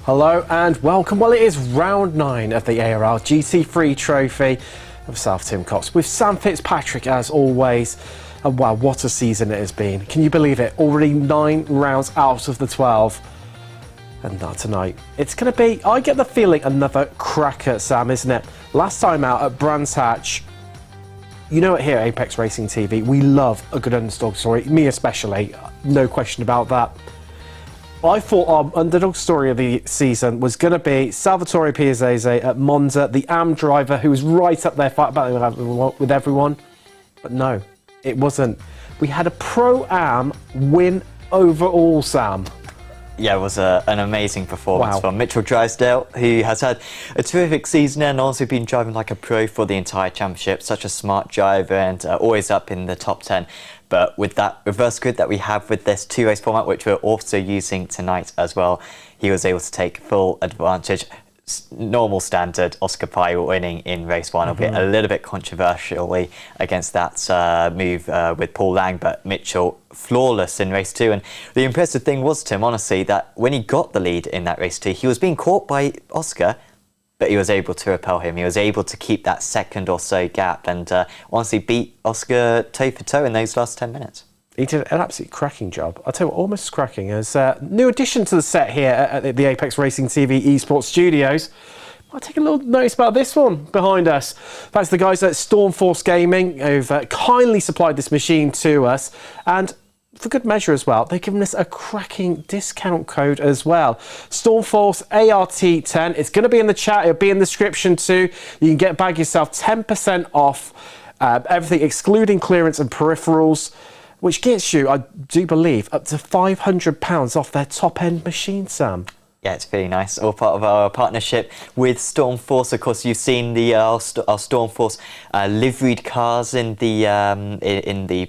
Hello and welcome. Well, it is round 9 of the ARL GT3 trophy of South Tim Cox with Sam Fitzpatrick as always. And wow, what a season it has been. Can you believe it? Already 9 rounds out of the 12. And not tonight. It's going to be, I get the feeling, another cracker, Sam, isn't it? Last time out at Brands Hatch, you know it here at Apex Racing TV, we love a good underdog story, me especially, no question about that. I thought our underdog story of the season was going to be Salvatore Piazzese at Monza, the AM driver who was right up there fighting battling with everyone. But no, it wasn't. We had a Pro-Am win overall, Sam. Yeah, it was an amazing performance from Mitchell Drysdale, who has had a terrific season and also been driving like a pro for the entire championship. Such a smart driver and always up in the top 10. But with that reverse grid that we have with this 2-race format, which we're also using tonight as well, he was able to take full advantage. Normal standard, Oscar Pye winning in race 1, albeit a little bit controversially against that move with Paul Lang, but Mitchell flawless in race 2. And the impressive thing was, Tim, honestly, that when he got the lead in that race 2, he was being caught by Oscar, but he was able to repel him. He was able to keep that second or so gap and honestly beat Oscar toe for toe in those last 10 minutes. He did an absolutely cracking job. I'll tell you what, almost as cracking as new addition to the set here at the Apex Racing TV esports studios. I'll take a little notice about this one behind us. That's the guys at SDK Gaming who've kindly supplied this machine to us. And for good measure as well, they've given us a cracking discount code as well. Stormforce ART10. It's going to be in the chat. It'll be in the description too. You can bag yourself 10% off everything, excluding clearance and peripherals, which gets you, I do believe, up to £500 off their top-end machine, Sam. Yeah, it's really nice. All part of our partnership with Stormforce. Of course, you've seen the our Stormforce liveried cars in the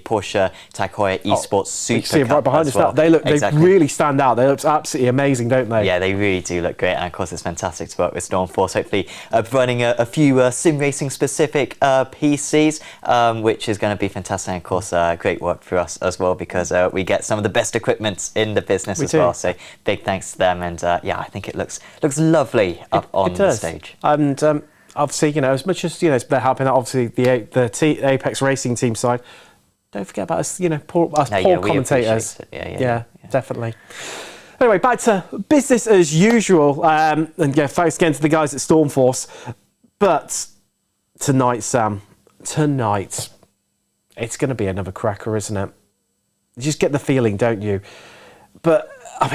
Porsche Tag Heuer esports Super. You see them right behind us. Well. They really stand out. They look absolutely amazing, don't they? Yeah, they really do look great. And of course, it's fantastic to work with Stormforce. Hopefully, running a few sim racing specific PCs, which is going to be fantastic. And of course, great work for us as well because we get some of the best equipment in the business as well. So big thanks to them and. Yeah, I think it looks lovely up on the stage. And obviously, you know, as much as they're helping out, obviously the Apex Racing team side. Don't forget about us, poor commentators. Yeah, definitely. Anyway, back to business as usual, and thanks again to the guys at Stormforce. But tonight, Sam, it's going to be another cracker, isn't it? You just get the feeling, don't you? But I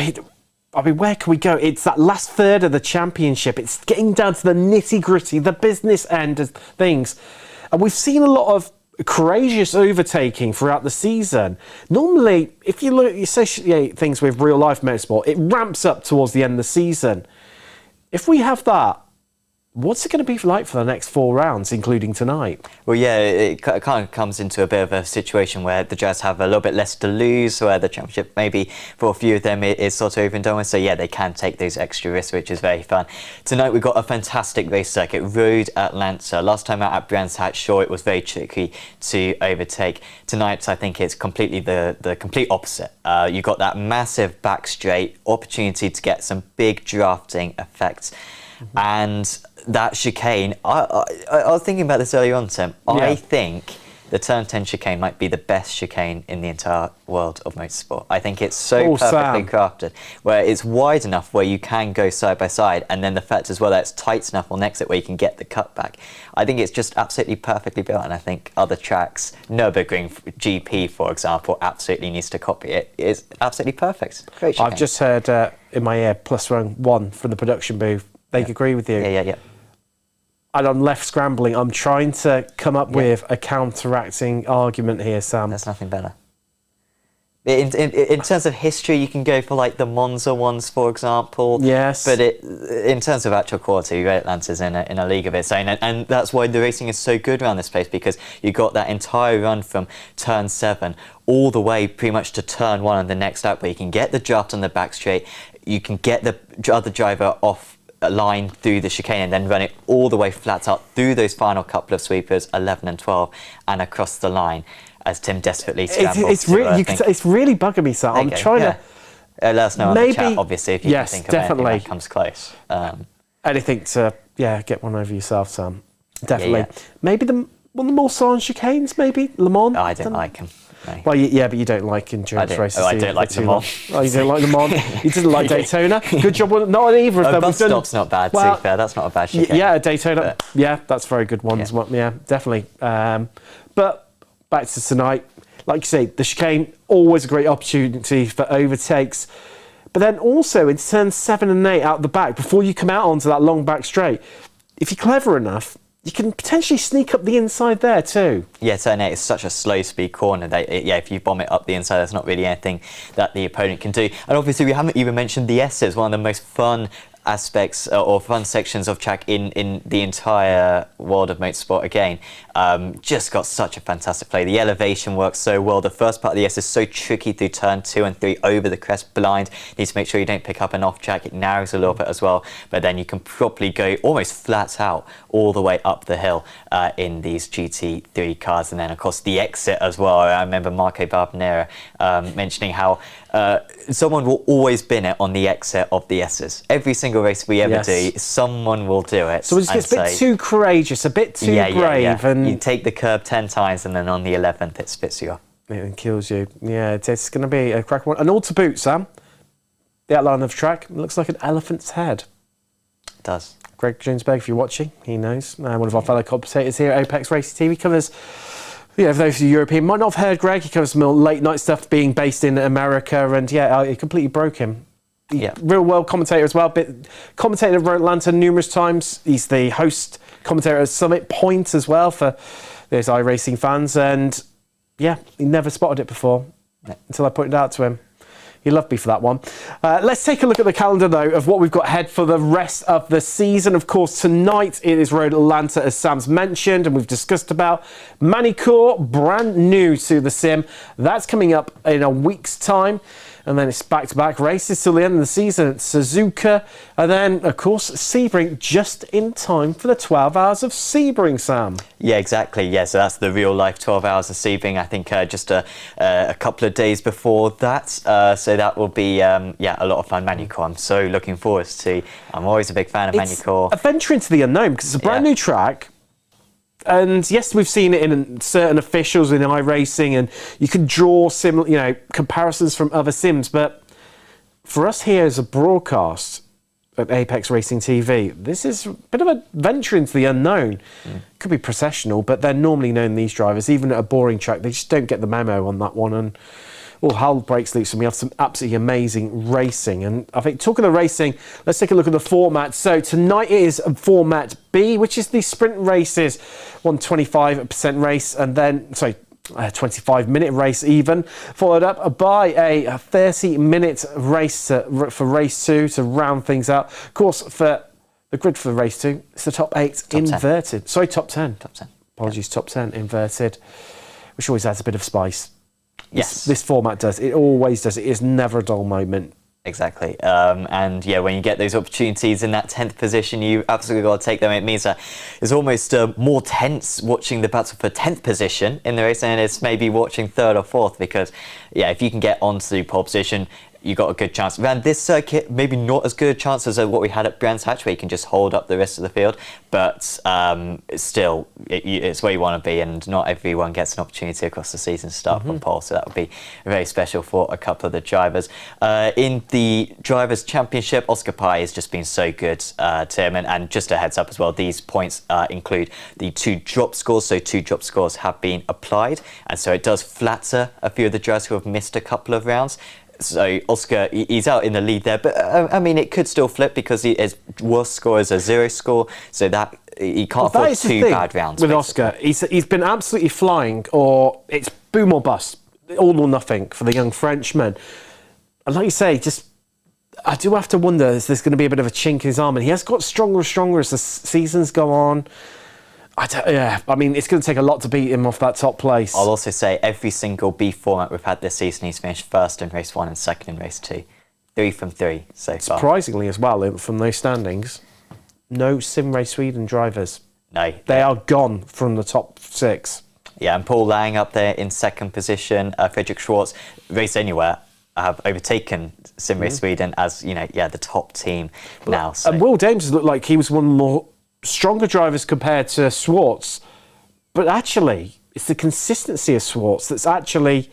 mean, where can we go? It's that last third of the championship. It's getting down to the nitty-gritty, the business end of things. And we've seen a lot of courageous overtaking throughout the season. Normally, if you associate things with real-life motorsport, it ramps up towards the end of the season. If we have that, what's it going to be like for the next 4 rounds, including tonight? Well, yeah, it kind of comes into a bit of a situation where the Jazz have a little bit less to lose, where the championship maybe for a few of them is sort of over and done with. So yeah, they can take those extra risks, which is very fun. Tonight we've got a fantastic race circuit, Road Atlanta. Last time out at Brands Hatch, sure, it was very tricky to overtake. Tonight, I think it's completely the complete opposite. You've got that massive back straight, opportunity to get some big drafting effects. And that chicane, I was thinking about this earlier on, Tim. Yeah. I think the Turn 10 chicane might be the best chicane in the entire world of motorsport. I think it's so perfectly crafted, where it's wide enough where you can go side by side, and then the fact as well that it's tight enough on exit where you can get the cutback. I think it's just absolutely perfectly built, and I think other tracks, Nürburgring GP, for example, absolutely needs to copy it. It's absolutely perfect. Great chicane. I've just heard in my ear, +1 from the production booth. They agree with you. Yeah. And I'm left scrambling. I'm trying to come up with a counteracting argument here, Sam. There's nothing better. In terms of history, you can go for like the Monza ones, for example. Yes. But in terms of actual quality, Atlanta's in a league of its own, and that's why the racing is so good around this place, because you got that entire run from turn 7 all the way pretty much to turn 1 on the next lap, where you can get the draft on the back straight, you can get the other driver off a line through the chicane and then run it all the way flat out through those final couple of sweepers, 11 and 12, and across the line as Tim desperately scrambles. It's really bugging me, Sam. I'm trying to Let us know in the chat, obviously, if you can think of anything that comes close. Anything to, get one over yourself, Sam. Definitely. Yeah. Maybe one of the more silent chicanes, maybe? Le Mans? Oh, I didn't like him. No. Well, but you don't like endurance races. I don't like Le Mans. Oh, you don't like Le Mans? You didn't like Daytona? Good job. Not either of them. Bus stop's not bad, to be fair. That's not a bad chicane. Yeah, Daytona. Yeah, that's very good ones. Yeah, definitely. But back to tonight. Like you say, the chicane, always a great opportunity for overtakes. But then also in turns 7 and 8 out the back, before you come out onto that long back straight, if you're clever enough, you can potentially sneak up the inside there too. Yeah, turn 8 is such a slow speed corner that, if you bomb it up the inside, there's not really anything that the opponent can do. And obviously we haven't even mentioned the S's, one of the most fun aspects or fun sections of track in the entire world of motorsport again. Just got such a fantastic play. The elevation works so well. The first part of the S is so tricky through turn 2 and 3 over the crest blind. Need to make sure you don't pick up an off track. It narrows a little bit as well, but then you can properly go almost flat out all the way up the hill in these GT3 cars. And then of course the exit as well. I remember Marco Barbanera mentioning how someone will always bin it on the exit of the S's. Every single race we ever do, someone will do it. So it's a bit too courageous, a bit too brave. And you take the curb 10 times and then on the 11th it spits you off. It kills you. Yeah, it's going to be a crack one. And all to boot, Sam, the outline of the track looks like an elephant's head. It does. Greg Jonesberg, if you're watching, he knows. One of our fellow commentators here at Apex Racing TV covers. For those of you European might not have heard Greg, he covers some more late night stuff being based in America, and it completely broke him. Real world commentator as well, commentator for Atlanta numerous times. He's the host commentator at Summit Point as well for those iRacing fans, and he never spotted it before until I pointed it out to him. He loved me for that one. Let's take a look at the calendar, though, of what we've got ahead for the rest of the season. Of course, tonight it is Road Atlanta, as Sam's mentioned, and we've discussed about Manicourt, brand new to the sim. That's coming up in a week's time. And then it's back-to-back races till the end of the season at Suzuka. And then, of course, Sebring just in time for the 12 hours of Sebring, Sam. Yeah, exactly. Yeah, so that's the real-life 12 hours of Sebring. I think just a couple of days before that. So that will be, a lot of fun. Manicourt, I'm so looking forward to. I'm always a big fan of Manicourt. A venture into the unknown because it's a brand new track. And yes, we've seen it in certain officials in iRacing, and you can draw similar, comparisons from other sims. But for us here as a broadcast at Apex Racing TV, this is a bit of a venture into the unknown. Could be processional, but they're normally known, these drivers, even at a boring track, they just don't get the memo on that one. And hell breaks loose, and we have some absolutely amazing racing. And I think, talking of racing, let's take a look at the format. So tonight it is format B, which is the sprint races, 125% race, and then, 25-minute race even, followed up by a 30-minute race for race 2 to round things out. Of course, for the grid for race 2, it's the top 8 inverted. 10. Sorry, top 10. Top 10. Apologies, top 10 inverted, which always adds a bit of spice. Yes. This format does. It always does. It is never a dull moment. Exactly. And when you get those opportunities in that 10th position, you absolutely got to take them. It means that it's almost more tense watching the battle for 10th position in the race than it's maybe watching 3rd or 4th, because, if you can get onto pole position, you got a good chance. Around this circuit, maybe not as good a chance as what we had at Brands Hatch, where you can just hold up the rest of the field, but still, it's where you want to be, and not everyone gets an opportunity across the season to start from pole, so that would be very special for a couple of the drivers. In the Drivers' Championship, Oscar Pye has just been so good to him, and just a heads up as well, these points include the 2 drop scores, so 2 drop scores have been applied, and so it does flatter a few of the drivers who have missed a couple of rounds. So Oscar, he's out in the lead there, but it could still flip because his worst score is a 0 score, so that he can't afford 2 bad rounds. With Oscar, he's been absolutely flying, or it's boom or bust, all or nothing for the young Frenchman. And like you say, I do have to wonder, is there's going to be a bit of a chink in his arm? And he has got stronger and stronger as the seasons go on. It's going to take a lot to beat him off that top place. I'll also say every single B format we've had this season, he's finished 1st in race 1 and 2nd in race 2. 3 from 3 so far. Surprisingly as well, from those standings, no Sim Race Sweden drivers. No. They are gone from the top 6. Yeah, and Paul Lang up there in 2nd position. Frederick Schwartz, race anywhere. have overtaken Sim Race Sweden as, the top team now. So. And Will Dames looked like he was one of the more stronger drivers compared to Swartz. But actually, it's the consistency of Swartz that's actually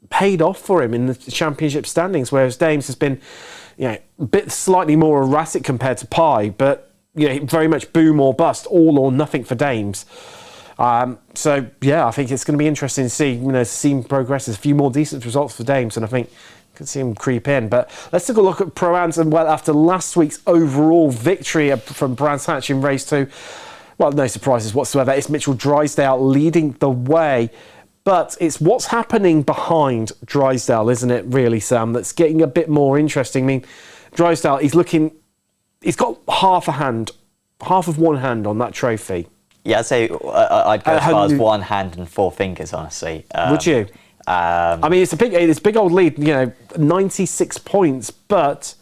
paid off for him in the championship standings, whereas Dames has been, a bit slightly more erratic compared to Pye, but very much boom or bust, all or nothing for Dames. So yeah, I think it's going to be interesting to see, see progresses, a few more decent results for Dames, and I think you can see him creep in. But let's take a look at Pro-Ams, and well, after last week's overall victory from Brands Hatch in race 2, well, no surprises whatsoever. It's Mitchell Drysdale leading the way. But it's what's happening behind Drysdale, isn't it, really, Sam, that's getting a bit more interesting. I mean, Drysdale, he's got half of one hand on that trophy. Yeah, I'd say I'd go as far as one hand and 4 fingers, honestly. Would you? I mean, it's a big old lead, 96 points, but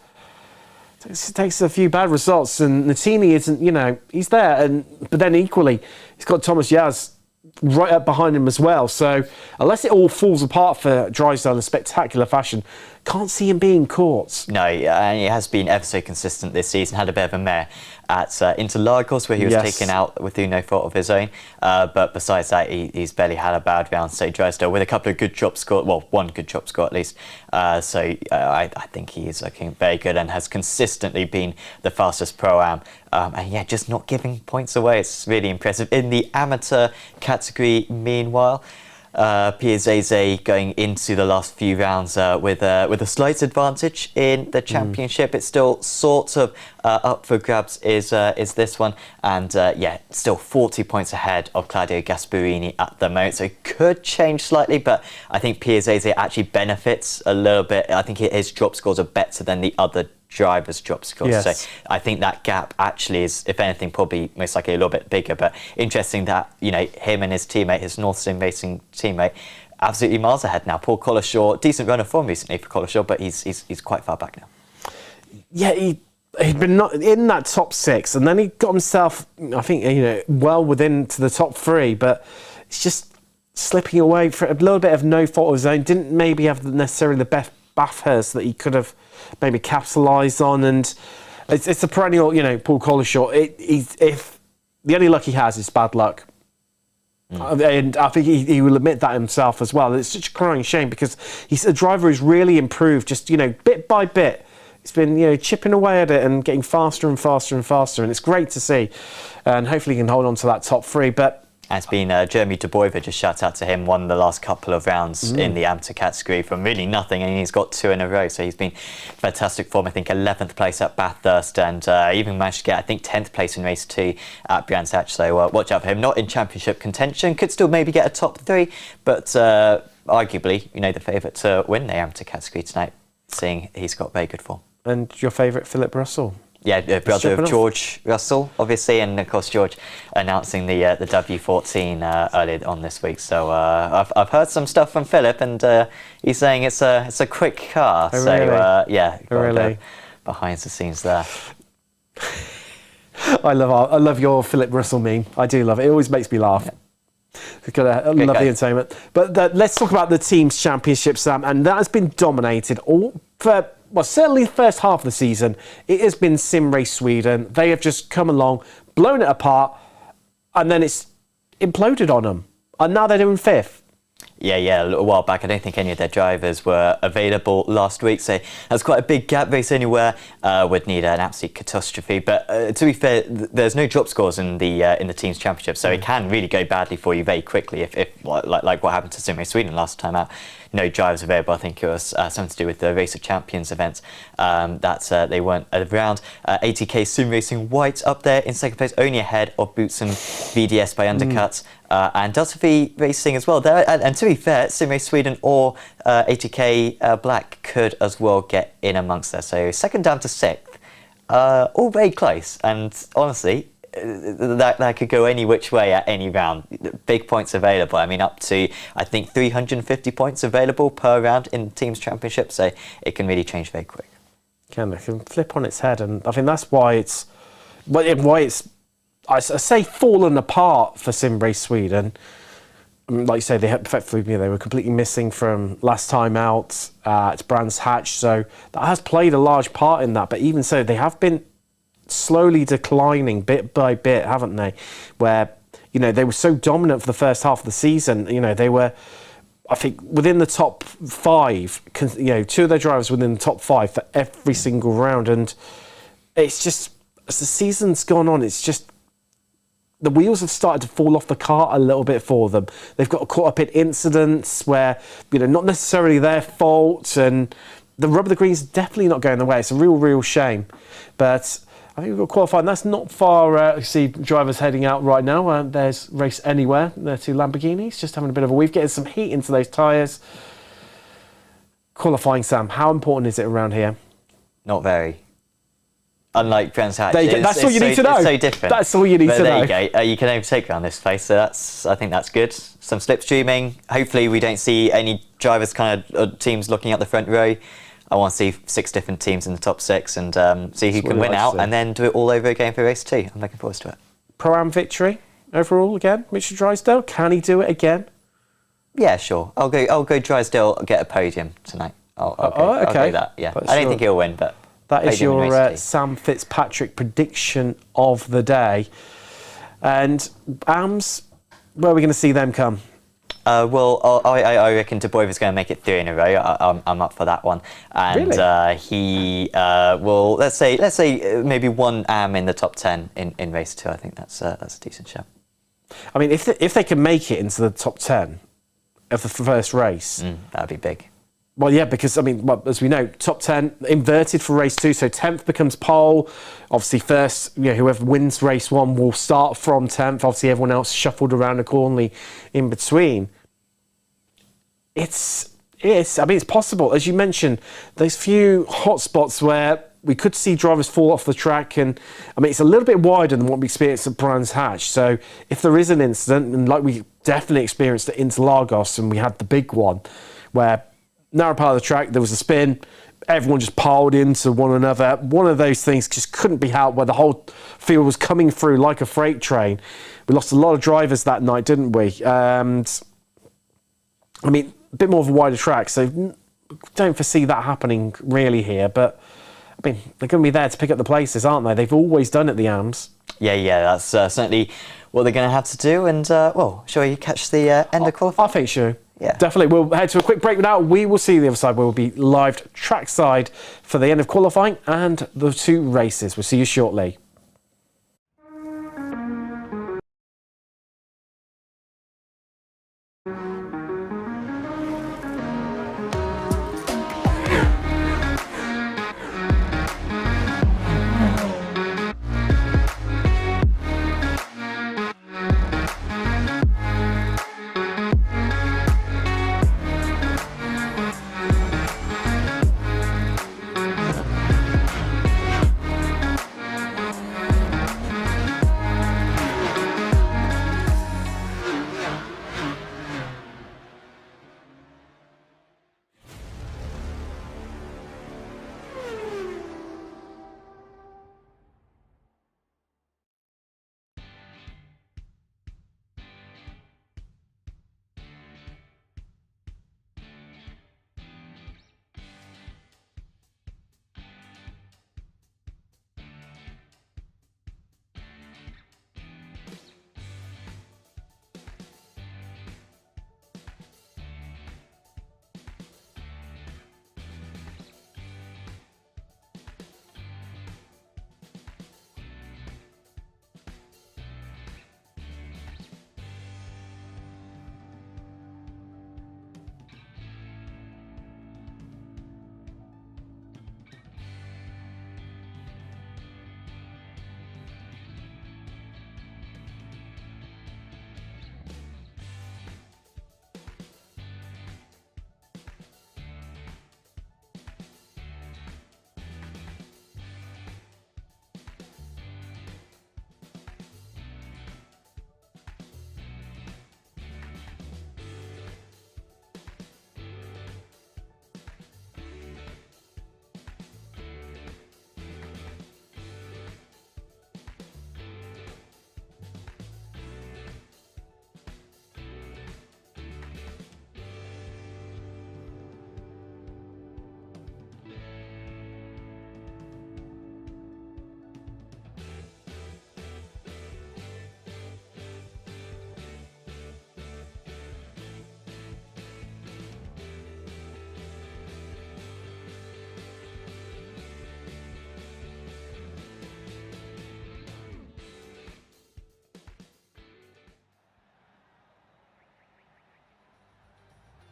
it takes a few bad results, and Natini isn't, he's there, but then equally, he's got Thomas Yaz right up behind him as well. So unless it all falls apart for Drysdale in a spectacular fashion, can't see him being caught. No, and he has been ever so consistent this season. Had a bit of a mare at Interlagos where he was taken out with no fault of his own. But besides that, he's barely had a bad round. So Drysdale with a couple of good drop score, well, one good drop score at least. I think he is looking very good and has consistently been the fastest Pro-Am. And yeah, just not giving points away. It's really impressive. In the amateur category, meanwhile, Pierre Zeze going into the last few rounds with a slight advantage in the championship. It's still sort of up for grabs is this one, and still 40 points ahead of Claudio Gasparini at the moment, so it could change slightly, but I think Pierre Zeze actually benefits a little bit. I think his drop scores are better than the other drivers' drop scores. Yes. So I think that gap actually is, if anything, probably most likely a little bit bigger. But interesting that, him and his teammate, his North Sim Racing teammate, absolutely miles ahead now. Paul Collishaw, decent run of form recently for Collishaw, but he's quite far back now. Yeah, he'd been not in that top 6, and then he got himself, I think, well within to the top 3, but it's just slipping away for a little bit of no fault of his own. Didn't maybe have necessarily the best Bathurst that he could have maybe capitalised on, and it's a perennial, Paul Collishaw. If the only luck he has is bad luck, and I think he will admit that himself as well. It's such a crying shame because he's a driver who's really improved, just bit by bit. He's been chipping away at it and getting faster and faster and faster, and it's great to see. And hopefully he can hold on to that top 3. But it's been Jeremy De Boyver, just shout out to him, won the last couple of rounds in the amateur category from really nothing, and he's got 2 in a row, so he's been fantastic form. I think 11th place at Bathurst, and even managed to get, I think, 10th place in race 2 at Brands Hatch, so watch out for him. Not in championship contention, could still maybe get a top 3, but arguably, the favourite to win the amateur category tonight, seeing he's got very good form. And your favourite, Philip Russell? Yeah, brother of George Russell, obviously, and of course George announcing the W14 earlier on this week. So I've heard some stuff from Philip, and he's saying it's a quick car. Oh, so really? Really? Behind the scenes there. I love your Philip Russell meme. I do love it. It always makes me laugh. Yeah. It's got a lovely entertainment. But let's talk about the team's championship, Sam, and that has been dominated all for. Well, certainly the first half of the season, it has been Sim Race Sweden. They have just come along, blown it apart, and then it's imploded on them. And now they're doing 5th. Yeah, a little while back. I don't think any of their drivers were available last week, so that's quite a big gap. Race anywhere would need an absolute catastrophe. But to be fair, there's no drop scores in the team's championship, so it can really go badly for you very quickly. If like what happened to Sim Race Sweden last time out. No drivers available. I think it was something to do with the Race of Champions event that they weren't around. ATK Sim Racing White up there in second place, only ahead of Boots and VDS by undercuts. And Delta V Racing as well there. And to be fair, Sim Race Sweden or ATK Black could as well get in amongst there. So second down to 6th, all very close. And honestly, that could go any which way at any round. Big points available. I mean, up to, I think, 350 points available per round in the team's championship. So it can really change very quick. It can flip on its head. And I think that's why it's I say, fallen apart for Sim Race Sweden. like you say, they effectively, they were completely missing from last time out at Brands Hatch, so that has played a large part in that. But even so, they have been slowly declining bit by bit, haven't they? Where, they were so dominant for the first half of the season. They were, I think, within the top 5. 2 of their drivers within the top 5 for every single round, and it's just, as the season's gone on, it's just, the wheels have started to fall off the cart a little bit for them. They've got caught up in incidents where, not necessarily their fault, and the rub of the green's definitely not going their way. It's a real shame. But I think we've got qualified, and that's not far. You see drivers heading out right now. There's Race Anywhere. There are 2 Lamborghinis, just having a bit of a weave, getting some heat into those tyres. Qualifying, Sam, how important is it around here? Not very. Unlike Brands Hatch, that's all you need to know. It's so different. That's all you need to know. There you go. You can overtake around this place, so I think that's good. Some slipstreaming. Hopefully, we don't see any drivers, teams looking at the front row. I want to see 6 different teams in the top 6 and see who can win out, and then do it all over again for race 2. I'm looking forward to it. Pro-Am victory overall again. Richard Drysdale, can he do it again? Yeah, sure. I'll go Drysdale get a podium tonight. I'll go that. Yeah, I don't think he'll win, but. That is your Sam Fitzpatrick prediction of the day. And AMS, where are we going to see them come? Well, I reckon De Boer is going to make it 3 in a row. I'm up for that one. And really? He will, let's say maybe 1 AM in the top 10 in race 2. I think that's a decent show. I mean, if they can make it into the top 10 of the first race, that would be big. Well, yeah, because, as we know, top 10 inverted for race 2, so 10th becomes pole. Obviously, first, whoever wins race 1 will start from 10th. Obviously, everyone else shuffled around accordingly in between. It's possible. As you mentioned, those few hot spots where we could see drivers fall off the track, and, it's a little bit wider than what we experienced at Brands Hatch. So if there is an incident, and like we definitely experienced at Interlagos, and we had the big one, where narrow part of the track, there was a spin, everyone just piled into one another. One of those things just couldn't be helped, where the whole field was coming through like a freight train. We lost a lot of drivers that night, didn't we? And a bit more of a wider track, so don't foresee that happening really here. But they're going to be there to pick up the places, aren't they? They've always done it, the AMS. Yeah, that's certainly what they're going to have to do. And shall we catch the end of qualifying? I think so. Yeah. Definitely. We'll head to a quick break now. We will see you the other side, where we'll be live trackside for the end of qualifying and the 2 races. We'll see you shortly.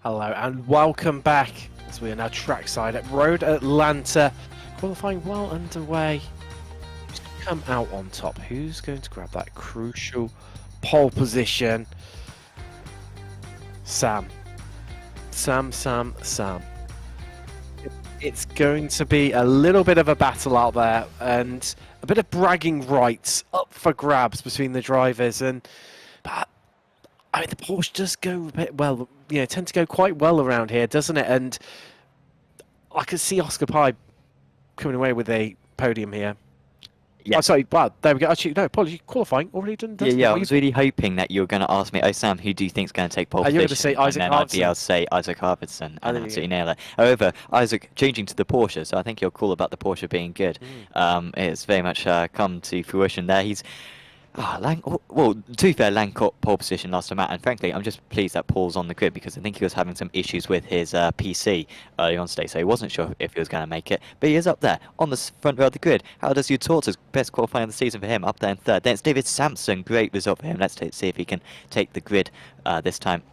Hello and welcome back as we are now trackside at Road Atlanta. Qualifying well underway. Who's going to come out on top? Who's going to grab that crucial pole position? Sam. It's going to be a little bit of a battle out there and a bit of bragging rights up for grabs between the drivers. But I mean, the Porsche does go a bit well, you know, tend to go quite well around here, doesn't it? And I could see Oscar Pye coming away with a podium here. Yeah. Oh, sorry, wow, there we go. Actually, no, apologies, qualifying already done. Yeah, I was really hoping that you were going to ask me, oh, Sam, who do you think is going to take pole position? You're going to say Isaac and then I'd be able to say Isaac Harvardson and absolutely nail it. However, Isaac changing to the Porsche, so I think you're cool about the Porsche being good. It's very much come to fruition there. He's... well, to be fair, Lang got pole position last time out, and frankly, I'm just pleased that Paul's on the grid because I think he was having some issues with his PC early on today, so he wasn't sure if he was going to make it. But he is up there on the front row of the grid. How does you talk us? Best qualifying of the season for him, up there in third. Then it's David Sampson, great result for him. Let's see if he can take the grid this time,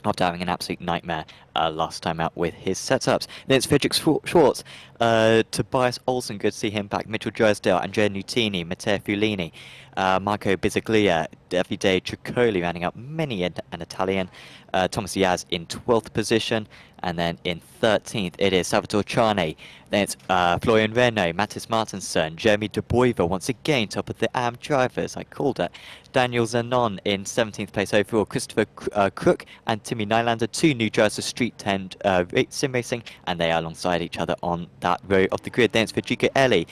after having an absolute nightmare last time out with his setups. Then it's Fredrik Schwartz, Tobias Olsen, good to see him back, Mitchell Drysdale, Andrea Nutini, Matteo Fulini, Marco Bizzaglia, Davide Triccoli rounding up many an Italian, Thomas Diaz in 12th position, and then in 13th it is Salvatore Ciani. Then it's Florian Renault, Mattis Martinsson, Jeremy De Boiver once again top of the AM drivers, I called it. Daniel Zanon in 17th place overall, Christopher Crook and Timmy Nylander, two new drivers of Street 10 sim racing, and they are alongside each other on that row of the grid. Then it's Federico Elli,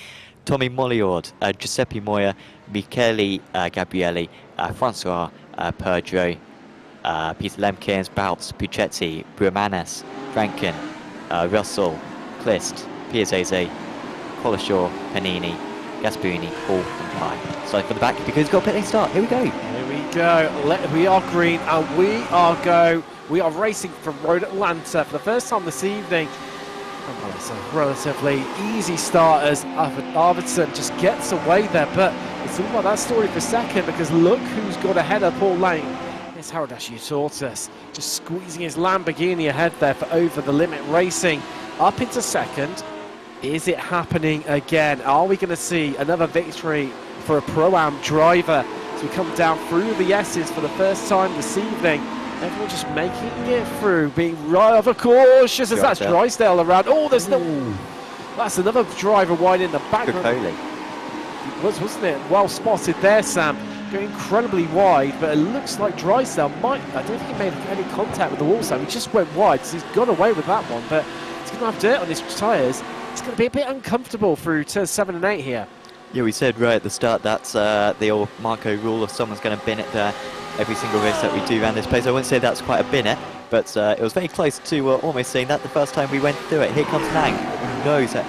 Tommy Molliord, Giuseppe Moya, Michele Gabrielli, Francois Perdreau, Peter Lemkins, Boutz, Puccetti, Brumanes, Franken, Russell, Clist, Piazzese, Colashaw, Panini, Gasparini, Hall and Pye. So for the back because he's got a pitting start. Here we go. Here we go. We are green and we are go. We are racing from Road Atlanta for the first time this evening. Well, it's a relatively easy start as Arvidsson just gets away there, but it's all about that story for a second because look who's got ahead of Paul Lane. It's Haradashi Tortas just squeezing his Lamborghini ahead there for over the limit racing up into second. Is it happening again? Are we going to see another victory for a Pro-Am driver as we come down through the S's for the first time this evening? Everyone just making it through, being rather cautious as that's Drysdale around. Oh, there's no... That's another driver wide in the background. Wasn't it? Well spotted there, Sam. Going incredibly wide, but it looks like Drysdale might... I don't think he made any contact with the wall, Sam. He just went wide, so he's got away with that one, but he's going to have dirt on his tyres. It's going to be a bit uncomfortable through turns 7 and 8 here. Yeah, we said right at the start that's the old Marco rule of someone's going to bin it there every single race that we do around this place. I wouldn't say that's quite a bin it, but it was very close to almost saying that the first time we went through it. Here comes Lang, who knows that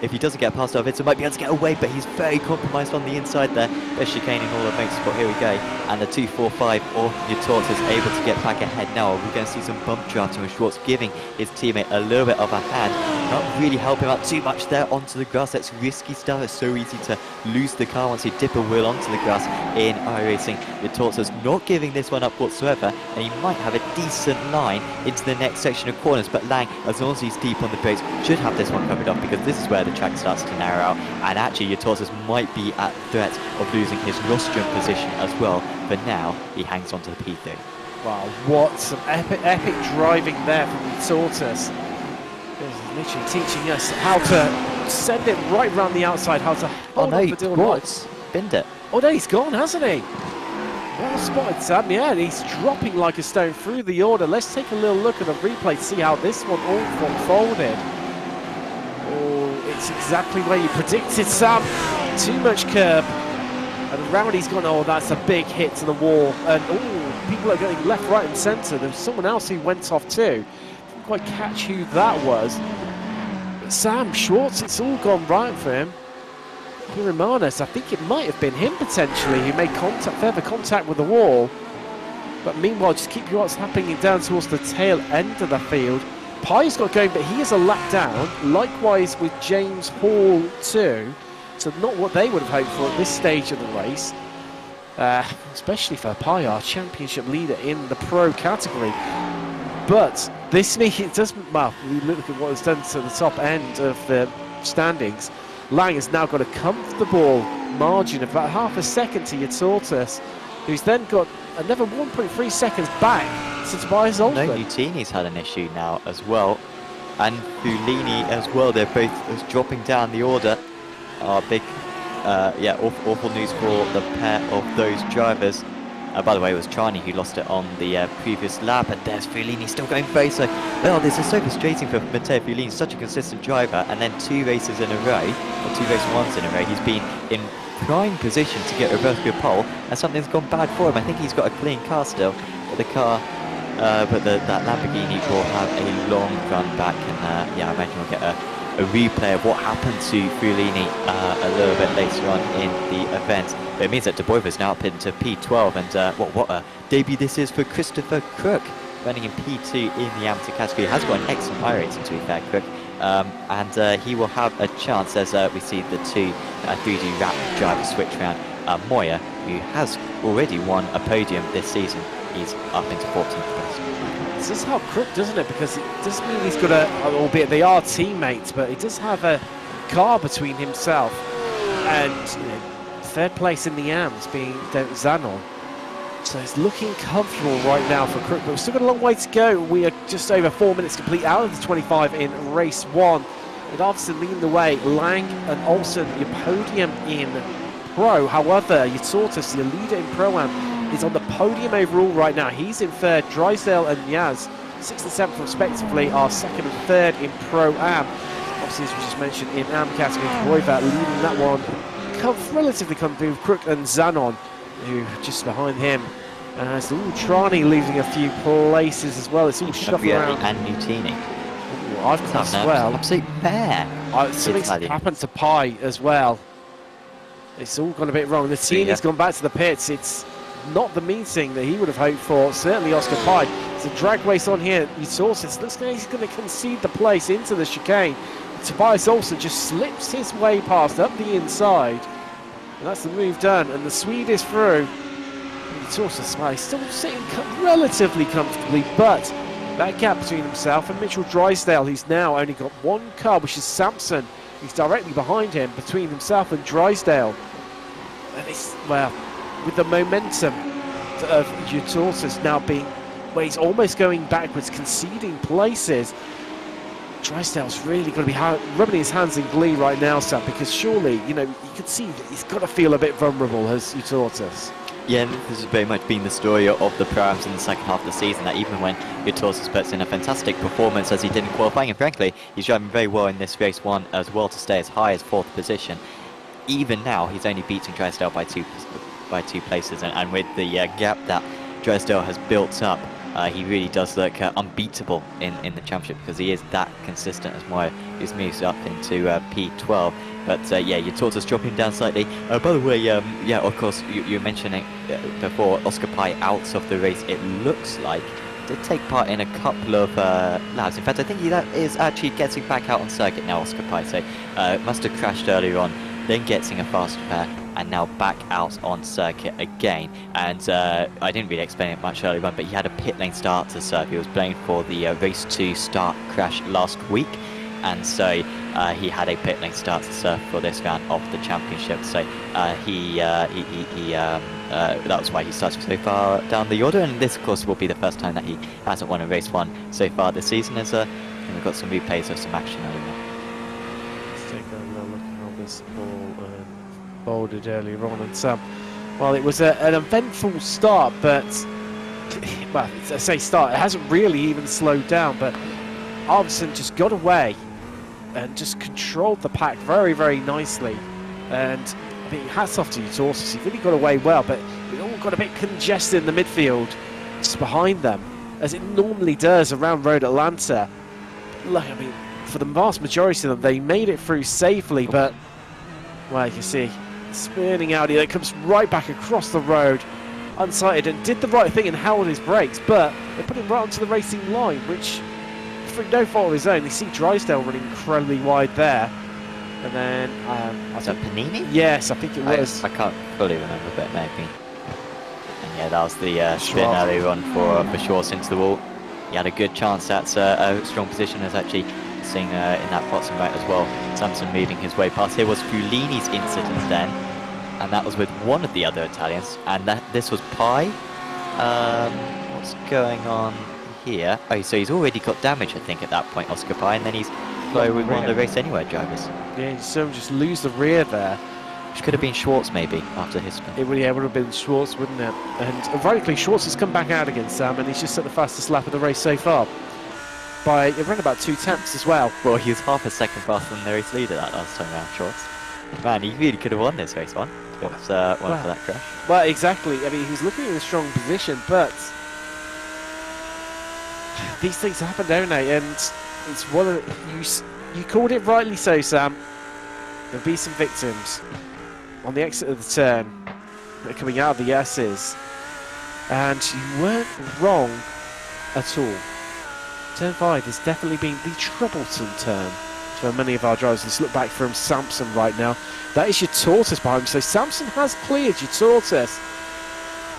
if he doesn't get past Arvidsson, might be able to get away, but he's very compromised on the inside there. They're chicaning all of motorsport. Here we go. And the 245 or Utorta is able to get back ahead now. We're going to see some bump drafting with Schwartz giving his teammate a little bit of a hand. Not really helping out too much there onto the grass. That's risky stuff. It's so easy to lose the car once you dip a wheel onto the grass in iRacing. Utorta's not giving this one up whatsoever, and he might have a decent line into the next section of corners. But Lang, as long as he's deep on the brakes, should have this one covered off because this is where the track starts to narrow out, and actually Utortas might be at threat of losing his rostrum position as well, but now he hangs on to the P3. Wow, what some epic driving there from Utortas. He's literally teaching us how to send it right around the outside, how to hold on for Dylan White. Binned it. Oh no, he's gone, hasn't he? Well spotted, Sam. Yeah, he's dropping like a stone through the order. Let's take a little look at the replay to see how this one all unfolded. It's exactly where you predicted, Sam. Too much curb. And around he's gone, oh, that's a big hit to the wall. And, oh, people are going left, right and centre. There was someone else who went off too. Didn't quite catch who that was. But Sam Schwartz, it's all gone right for him. Pirimanes, I think it might have been him potentially who made further contact with the wall. But meanwhile, just keep your eyes happening down towards the tail end of the field. Pye's got going, but he is a lap down. Likewise with James Hall too. So not what they would have hoped for at this stage of the race. Especially for Pye, our championship leader in the pro category. But this means it doesn't, well, you look at what it's done to the top end of the standings. Lang has now got a comfortable margin of about half a second to Yatortus, who's then got another 1.3 seconds back to Tobias Olsen. No, Nutini's had an issue now as well, and Fulini as well. They're both dropping down the order. Big, yeah, awful news for the pair of those drivers. By the way, it was Chani who lost it on the previous lap, and there's Fulini still going very slow. Well, this is so frustrating for Matteo Fulini, such a consistent driver, and then 2 races in a row, or 2 race ones in a row, he's been in prime position to get a reverse grid pole, and something's gone bad for him. I think he's got a clean car still, but the car, that Lamborghini will have a long run back, and yeah, I imagine we'll get a replay of what happened to Fulini a little bit later on in the event. But it means that De Boer is now up into P12, and what a debut this is for Christopher Crook, running in P2 in the amateur category. He has got an excellent iRacing, to be fair, Crook, and he will have a chance as we see the 2 3D wrap drivers switch around. Moya, who has already won a podium this season, he's up into 14th place. This does help Crook, doesn't it? Because it does mean he's got a, albeit they are teammates, but he does have a car between himself and, you know, 3rd place in the AMs being Zanon. So it's looking comfortable right now for Crook, but we've still got a long way to go. We are just over 4 minutes complete out of the 25 in race 1. With Arvidsson leading the way, Lang and Olsen, your podium in Pro. However, Yatortus, your leader in Pro-Am, is on the podium overall right now. He's in 3rd. Drysdale and Yaz, 6th and 7th respectively, are 2nd and 3rd in Pro-Am. Obviously, as we just mentioned, in AM category, Royvat leading that one relatively comfortably with Crook and Zanon, who just behind him. As Trani losing a few places as well. It's all shuffled around. And Nutini. I've classed well. Absolute pair. Something's happened to Pi as well. It's all gone a bit wrong. The team has gone back to the pits. It's not the meeting that he would have hoped for. Certainly Oscar Pi. It's a drag race on here. It looks like he's going to concede the place into the chicane. Tobias Olsen just slips his way past up the inside. And that's the move done. And the Swede is through. Yatortus, he's still sitting relatively comfortably, but that gap between himself and Mitchell Drysdale, who's now only got 1 car, which is Sampson. He's directly behind him, between himself and Drysdale. And it's, well, with the momentum of Yatortus now being, where he's almost going backwards, conceding places, Drysdale's really going to be rubbing his hands in glee right now, Sam, because surely, you know, you can see that he's got to feel a bit vulnerable as Yatortus. Yeah, this has very much been the story of the Pro-Ams in the second half of the season, that even when Yatortus puts in a fantastic performance as he did in qualifying, and frankly, he's driving very well in this race 1 as well to stay as high as 4th position. Even now, he's only beating Drysdale by two places, and with the gap that Drysdale has built up, he really does look unbeatable in the championship, because he is that consistent as Moya, who's moved up into P12. But yeah, Yatortus dropping down slightly. By the way, yeah, of course, you were mentioning before, Oscar Pi out of the race, it looks like. Did take part in a couple of laps. In fact, I think he is actually getting back out on circuit now, Oscar Pi. So must have crashed earlier on, then getting a fast repair, and now back out on circuit again. And I didn't really explain it much earlier on, but he had a pit lane start to serve. He was blamed for the race 2 start crash last week, and so he had a pit lane start to serve for this round of the championship. So that was why he started so far down the order, and this of course will be the first time that he hasn't won a race 1 so far this season, as and we've got some replays of some action earlier on. Let's take a look at how this all folded earlier on, and well, it was an eventful start, but well, I say start, it hasn't really even slowed down, but Arvidsson just got away and just controlled the pack very, very nicely. And I think hats off to Yatortus, he really got away well, but it all got a bit congested in the midfield just behind them, as it normally does around Road Atlanta. Look, I mean, for the vast majority of them, they made it through safely, but, well, you can see, spinning Audi that comes right back across the road, unsighted, and did the right thing and held his brakes, but they put him right onto the racing line, which, through no fault of his own, they see Drysdale running incredibly wide there. And then, was that Panini? Yes, I think it was. I can't fully remember, but maybe. And yeah, that was the spin earlier on for Shorts into the wall. he had a good chance at a strong position. As actually seeing in that bottom right as well, Samson moving his way past. Here was Fulini's incident then, and that was with one of the other Italians, and this was Pi. What's going on here? Oh, so he's already got damage, I think, at that point, Oscar Pi, and then he's low with one of the Race Anywhere drivers. Yeah, so just lose the rear there. Which could have been Schwartz maybe after his spin. It would have been Schwartz, wouldn't it? And ironically, Schwartz has come back out again, Sam, and he's just set the fastest lap of the race so far by around about 2/10 as well. Well, he was half a second faster than the race leader that last time around, Schwartz. Man, he really could have won this race one. It was one for that crash. Well, exactly. I mean, he's looking in a strong position, but these things happen, don't they? And it's one of you called it rightly so, Sam. There'll be some victims on the exit of the turn that are coming out of the S's, and you weren't wrong at all. Turn 5 has definitely been the troublesome turn for many of our drivers. Let's look back from Samson right now. That is your tortoise behind him, so Samson has cleared your tortoise.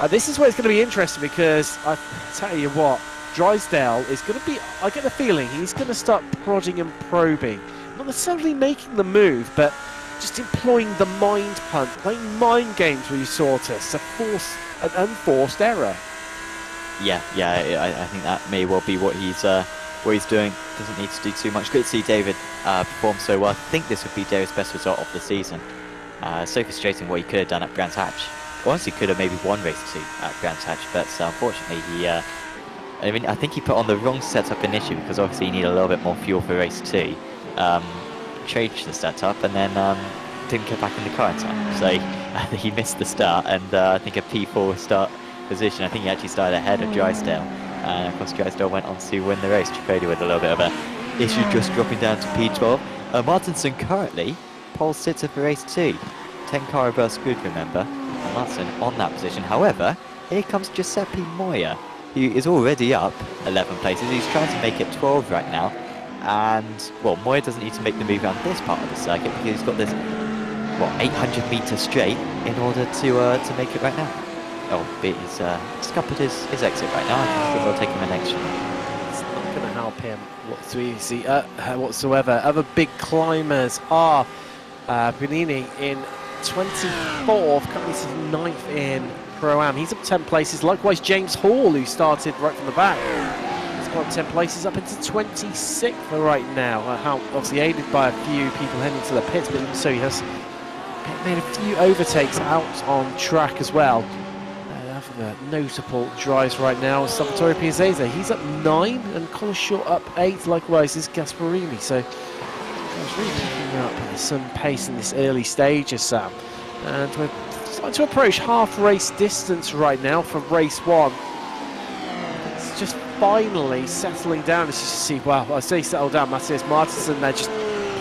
This is where it's going to be interesting, because I tell you what, Drysdale is going to be, I get the feeling he's going to start prodding and probing. Not necessarily making the move, but just employing the mind punt, playing mind games with your tortoise, an unforced error. Yeah, I think that may well be what he's doing. Doesn't need to do too much. Good to see David perform so well. I think this would be David's best result of the season. So frustrating what he could have done at Brands Hatch. Honestly, could have maybe won race 2 at Brands Hatch, but unfortunately I think he put on the wrong setup initially, because obviously he needed a little bit more fuel for race 2. Changed the setup and then didn't get back in the car in time. So I think he missed the start, and I think a P4 start position. I think he actually started ahead of Drysdale, and of course Drysdale went on to win the race. Tripodi with a little bit of a issue, just dropping down to P12. Martinson currently pole sitter for race 2. 10 car reverse grid, remember. And Martinson on that position. However, here comes Giuseppe Moya, who is already up 11 places. He's trying to make it 12 right now. And, well, Moya doesn't need to make the move around this part of the circuit, because he's got this, 800 metre straight in order to make it right now. Oh, but he's scuppered his exit right now. I think it'll take him an extra. It's not going to help him whatsoever. Other big climbers are Bonini in 24th, currently sitting 9th in Pro-Am. He's up 10 places. Likewise, James Hall, who started right from the back. 10 places up into 26th right now. Obviously aided by a few people heading to the pits, but even so he has made a few overtakes out on track as well. Other notable drives right now, Salvatore Piazzese, he's up 9, and Colin Short up 8, likewise is Gasparini. So he's really picking up some pace in this early stage, Sam. And we're starting to approach half race distance right now from race 1. It's just finally settling down, as you see. Well, I say settle down, Matthias Martinson there just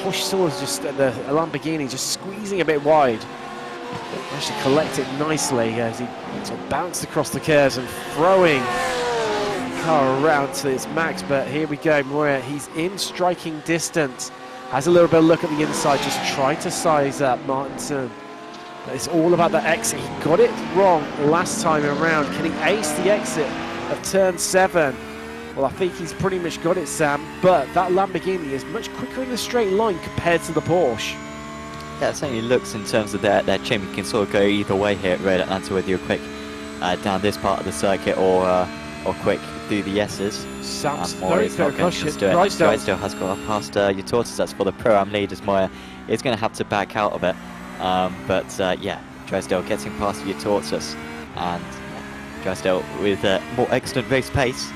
pushed towards the Lamborghini, just squeezing a bit wide. Actually collect it nicely as he sort of bounced across the curves and throwing the car around to its max. But here we go, Moya, he's in striking distance, has a little bit of look at the inside, just try to size up Martinson. But it's all about the exit. He got it wrong last time around. Can he ace the exit of turn 7? Well, I think he's pretty much got it, Sam, but that Lamborghini is much quicker in a straight line compared to the Porsche. Yeah, it certainly looks, in terms of their chain, you can sort of go either way here at Road Atlanta, whether you're quick down this part of the circuit or quick through the S's. Sam's very not going to just do it. Drysdale has got up past your tortoise. That's for the Pro-Am lead, as Moya is going to have to back out of it. Yeah, Drysdale getting past your tortoise, and Drysdale with more excellent race pace.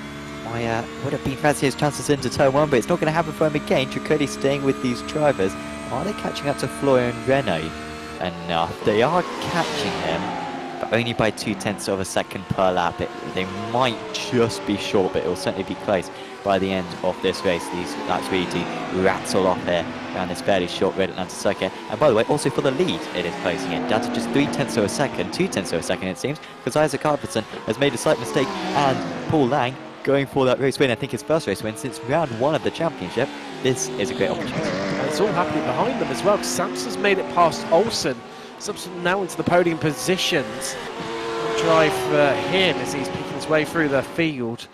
Moya would have been fancy his chances into turn 1, but it's not going to happen for him again. Tricodi staying with these drivers. Are they catching up to Florian Renault? Enough. They are catching him, but only by 0.2 of a second per lap. They might just be short, but it will certainly be close by the end of this race. These laps really do rattle off here around this fairly short Red Atlanta circuit. And by the way, also for the lead, it is closing in down to just 0.3 of a second, 0.2 of a second it seems, because Isaac Arvidsson has made a slight mistake, and Paul Lang going for that race win. I think his first race win since round 1 of the championship. This is a great opportunity. And it's all happening behind them as well. Samson's made it past Olsen. Samson now into the podium positions. Drive for him as he's picking his way through the field.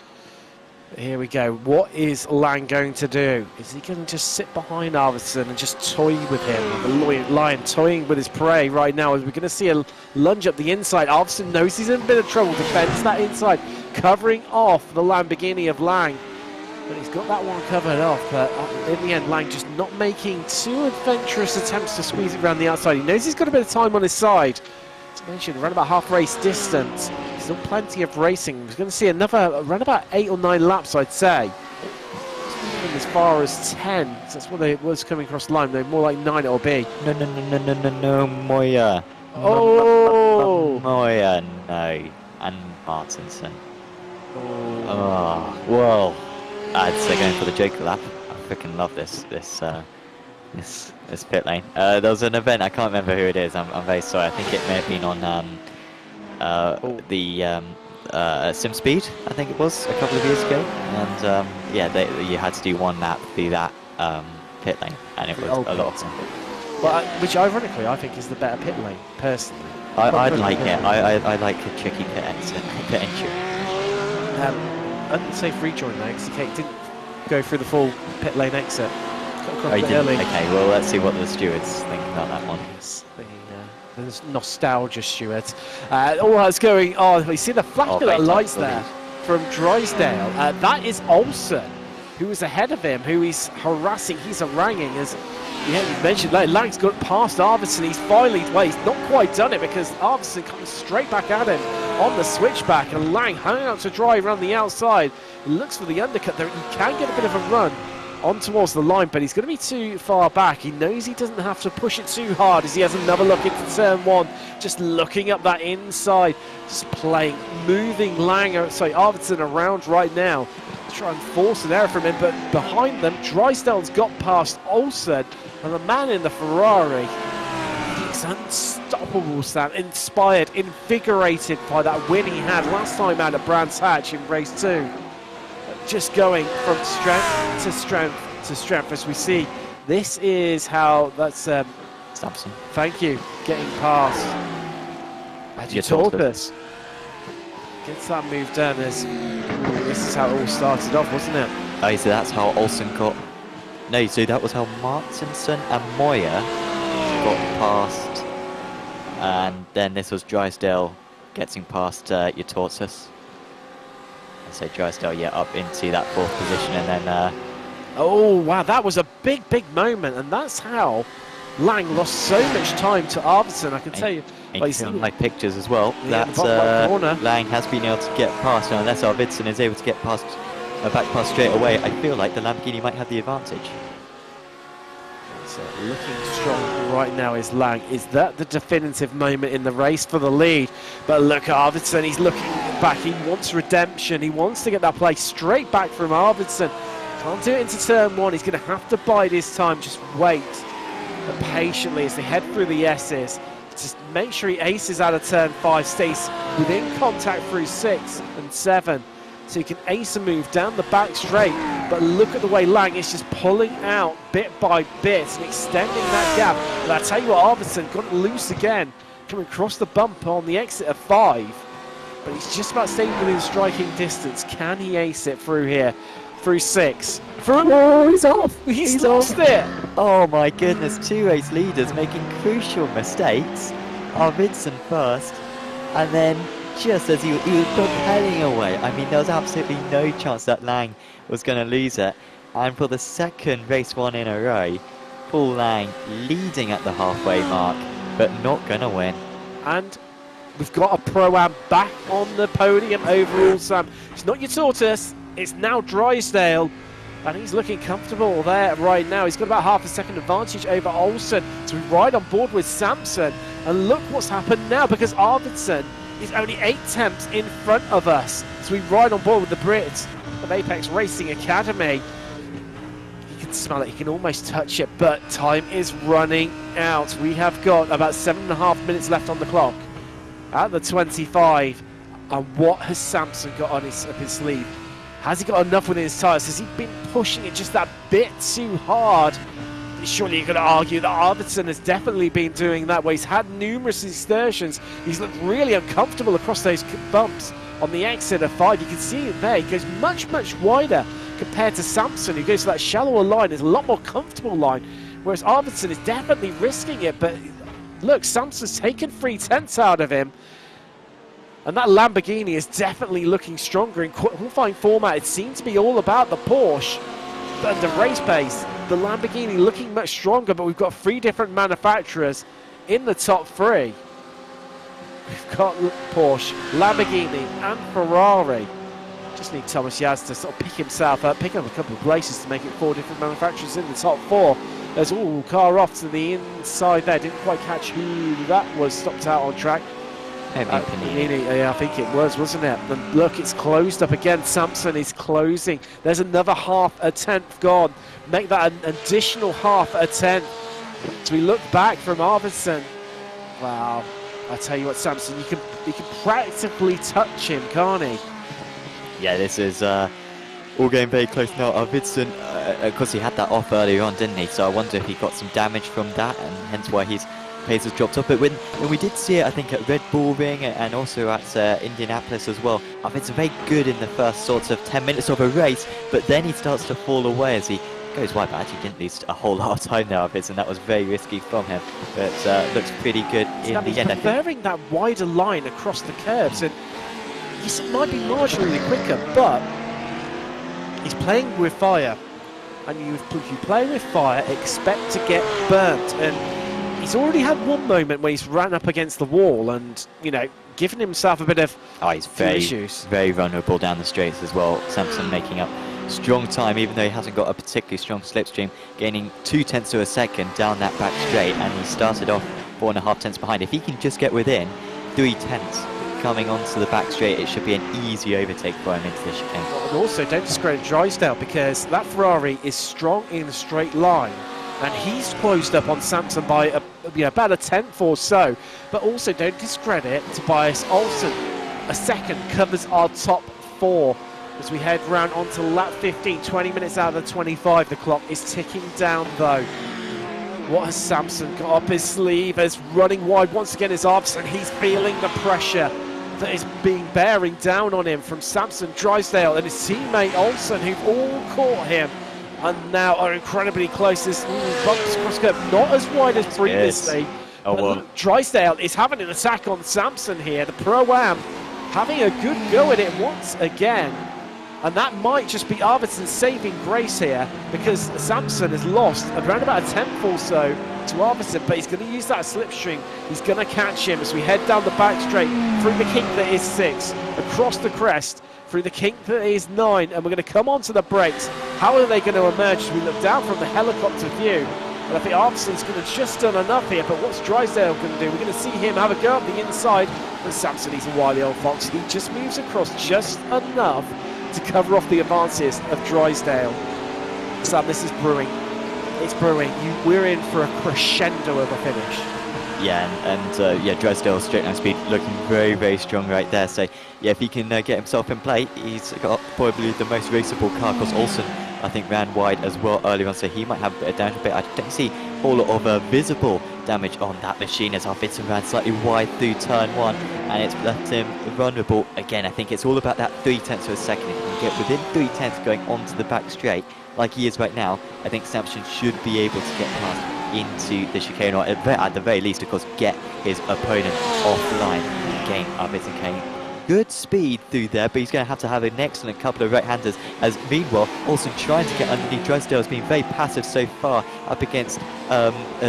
Here we go. What is Lang going to do? Is he going to just sit behind Arvidsson and just toy with him? The lion toying with his prey right now. We're going to see a lunge up the inside. Arvidsson knows he's in a bit of trouble. Defends that inside, covering off the Lamborghini of Lang. But he's got that one covered off. But in the end, Lang just not making too adventurous attempts to squeeze it around the outside. He knows he's got a bit of time on his side. As mentioned, around about half race distance. Still plenty of racing. We're going to see another around about 8 or 9 laps, I'd say. Even as far as 10. So that's what it was coming across the line. Though more like 9 it'll be. No, Moya. Oh! Moya, no. And Martinson. Oh, whoa. I'd say going for the joke lap. I freaking love this pit lane. There was an event, I can't remember who it is, I'm very sorry. I think it may have been on the Sim Speed, I think it was, a couple of years ago. And yeah, you had to do one lap through that pit lane, and it was a lot of fun. Well, which ironically I think is the better pit lane, personally. I'd like it. I like a tricky pit entry. Unsafe rejoin now because Kate didn't go through the full pit lane exit. Oh, he didn't? Okay, well, let's see what the stewards think about that one. Yes, the nostalgia steward. All that's going on. We see the flashing lights there from Drysdale. That is Olsen, who is ahead of him, who is harassing. He's haranguing as you mentioned. Lang's got past Arvidsson. He's finally, well, he's not quite done it because Arvidsson comes straight back at him on the switchback, and Lang hanging out to dry around the outside. Looks for the undercut there. He can get a bit of a run on towards the line, but he's going to be too far back. He knows he doesn't have to push it too hard as he has another look into turn 1, just looking up that inside, just playing, moving Arvidsson around right now to try and force an error from him. But behind them, Drysdale's got past Olsen, and the man in the Ferrari, he's unstoppable, Sam, inspired, invigorated by that win he had last time out at Brands Hatch in race 2. Just going from strength to strength to strength, as we see. This is how that's Samson. Thank you. Getting past. As you told us. Gets that move done. This is how it all started off, wasn't it? Oh, so that's how Olsen got. No, so that was how Martinson and Moya got past, and then this was Drysdale getting past Eutortus. So Drysdale, yeah, up into that 4th position, and then oh wow, that was a big moment, and that's how Lang lost so much time to Arvidsson. I can tell you, on my pictures as well, yeah, that Lang has been able to get past. Now, unless Arvidsson is able to get past back past straight away, I feel like the Lamborghini might have the advantage. Looking strong right now is Lang. Is that the definitive moment in the race for the lead? But look at Arvidsson, he's looking back, he wants redemption, he wants to get that play straight back from Arvidsson. Can't do it into turn 1, he's going to have to bide his time, just wait. But patiently as they head through the S's, just make sure he aces out of turn 5, stays within contact through 6 and 7. So he can ace a move down the back straight, but look at the way Lang is just pulling out bit by bit and extending that gap. But I tell you what, Arvidsson got loose again, coming across the bump on the exit of 5, but he's just about staying within striking distance. Can he ace it through here? Through 6. Oh, he's off! He's lost it! Oh my goodness, 2 race leaders making crucial mistakes. Arvidsson first, and then just as he was propelling away. I mean, there was absolutely no chance that Lang was going to lose it. And for the 2nd race 1 in a row, Paul Lang leading at the halfway mark, but not going to win. And we've got a Pro-Am back on the podium overall, Sam. It's not Eutortus, it's now Drysdale. And he's looking comfortable there right now. He's got about half a second advantage over Olsen. So we ride on board with Samson. And look what's happened now, because Arvidsson is only 8 tenths in front of us. So we ride on board with the Brit of Apex Racing Academy. He can smell it, he can almost touch it, but time is running out. We have got about 7.5 minutes left on the clock at the 25. And what has Samson got on his sleeve? Has he got enough within his tyres? Has he been pushing it just that bit too hard? Surely you're going to argue that Arvidsson has definitely been doing that, where he's had numerous excursions. He's looked really uncomfortable across those bumps on the exit of 5. You can see it there. He goes much, much wider compared to Samson, who goes to that shallower line. It's a lot more comfortable line, whereas Arvidsson is definitely risking it. But look, Samson's taken 3/10 out of him. And that Lamborghini is definitely looking stronger in qualifying format. It seems to be all about the Porsche and the race pace. The Lamborghini looking much stronger, but we've got 3 different manufacturers in the top 3. We've got Porsche, Lamborghini and Ferrari. Just need Thomas Yaz to sort of pick himself up, pick up a couple of places to make it 4 different manufacturers in the top 4. There's all car off to the inside there. Didn't quite catch who that was, stopped out on track. Panini. Yeah, I think it was, wasn't it? And look, it's closed up again. Samson is closing. There's another half a tenth gone. Make that an additional half a tenth. So we look back from Arvidsson. Wow. I tell you what, Samson, you can practically touch him, can't he? Yeah, this is all going very close now. Arvidsson, of course, he had that off earlier on, didn't he? So I wonder if he got some damage from that, and hence why his pace has dropped off. But when we did see it, I think at Red Bull Ring and also at Indianapolis as well, Arvidsson very good in the first sort of 10 minutes of a race, but then he starts to fall away as he goes wide. But actually didn't lose a whole lot of time now, Arvidsson. That was very risky from him, but looks pretty good in the end. Preferring that wider line across the curves, and he might be marginally quicker, but he's playing with fire, and if you play with fire, expect to get burnt. And he's already had one moment where he's ran up against the wall and, you know, given himself a bit of he's very vulnerable down the straights as well. Samson making up strong time, even though he hasn't got a particularly strong slipstream, gaining 0.2 of a second down that back straight, and he started off 4.5 tenths behind. If he can just get within 0.3 coming onto the back straight, it should be an easy overtake for him into the chicane. And also, don't discredit Drysdale, because that Ferrari is strong in a straight line, and he's closed up on Samson by about a tenth or so. But also, don't discredit Tobias Olsen. A second covers our top 4 as we head round onto lap 15, 20 minutes out of the 25. The clock is ticking down, though. What has Samson got up his sleeve? As running wide once again is Arvidsson. He's feeling the pressure that is being bearing down on him from Samson, Drysdale and his teammate Olsen, who've all caught him and now are incredibly close. This bumps cross curve, not as wide as previously. But Drysdale is having an attack on Samson here. The Pro-Am having a good go at it once again. And that might just be Arvidsson's saving grace here, because Samson has lost around about a tenth or so to Arvidsson, but he's going to use that slipstream. He's going to catch him as we head down the back straight, through the kink that is 6, across the crest, through the kink that is 9, and we're going to come onto the brakes. How are they going to emerge as we look down from the helicopter view? And I think Arvidsson's going to just done enough here, but what's Drysdale going to do? We're going to see him have a go up the inside, but Samson, he's a wily old fox. He just moves across just enough to cover off the advances of Drysdale. Sam, this is brewing. It's brewing. We're in for a crescendo of a finish. Yeah, and yeah, Drysdale's straight line speed looking very, very strong right there. So yeah, if he can get himself in play, he's got probably the most raceable car, because Olsen, I think, ran wide as well earlier on, so he might have a bit of damage. But I don't see a whole lot of visible damage on that machine, as Arvidsson ran slightly wide through turn 1, and it's left him vulnerable. Again, I think it's all about that 0.3 of a second. If you can get within 0.3 going onto the back straight, like he is right now, I think Samson should be able to get past into the chicane, or at the very least, of course, get his opponent offline. Again, Arvidsson came good speed through there, but he's going to have an excellent couple of right-handers, as meanwhile Olsen trying to get underneath. Drysdale has been very passive so far up against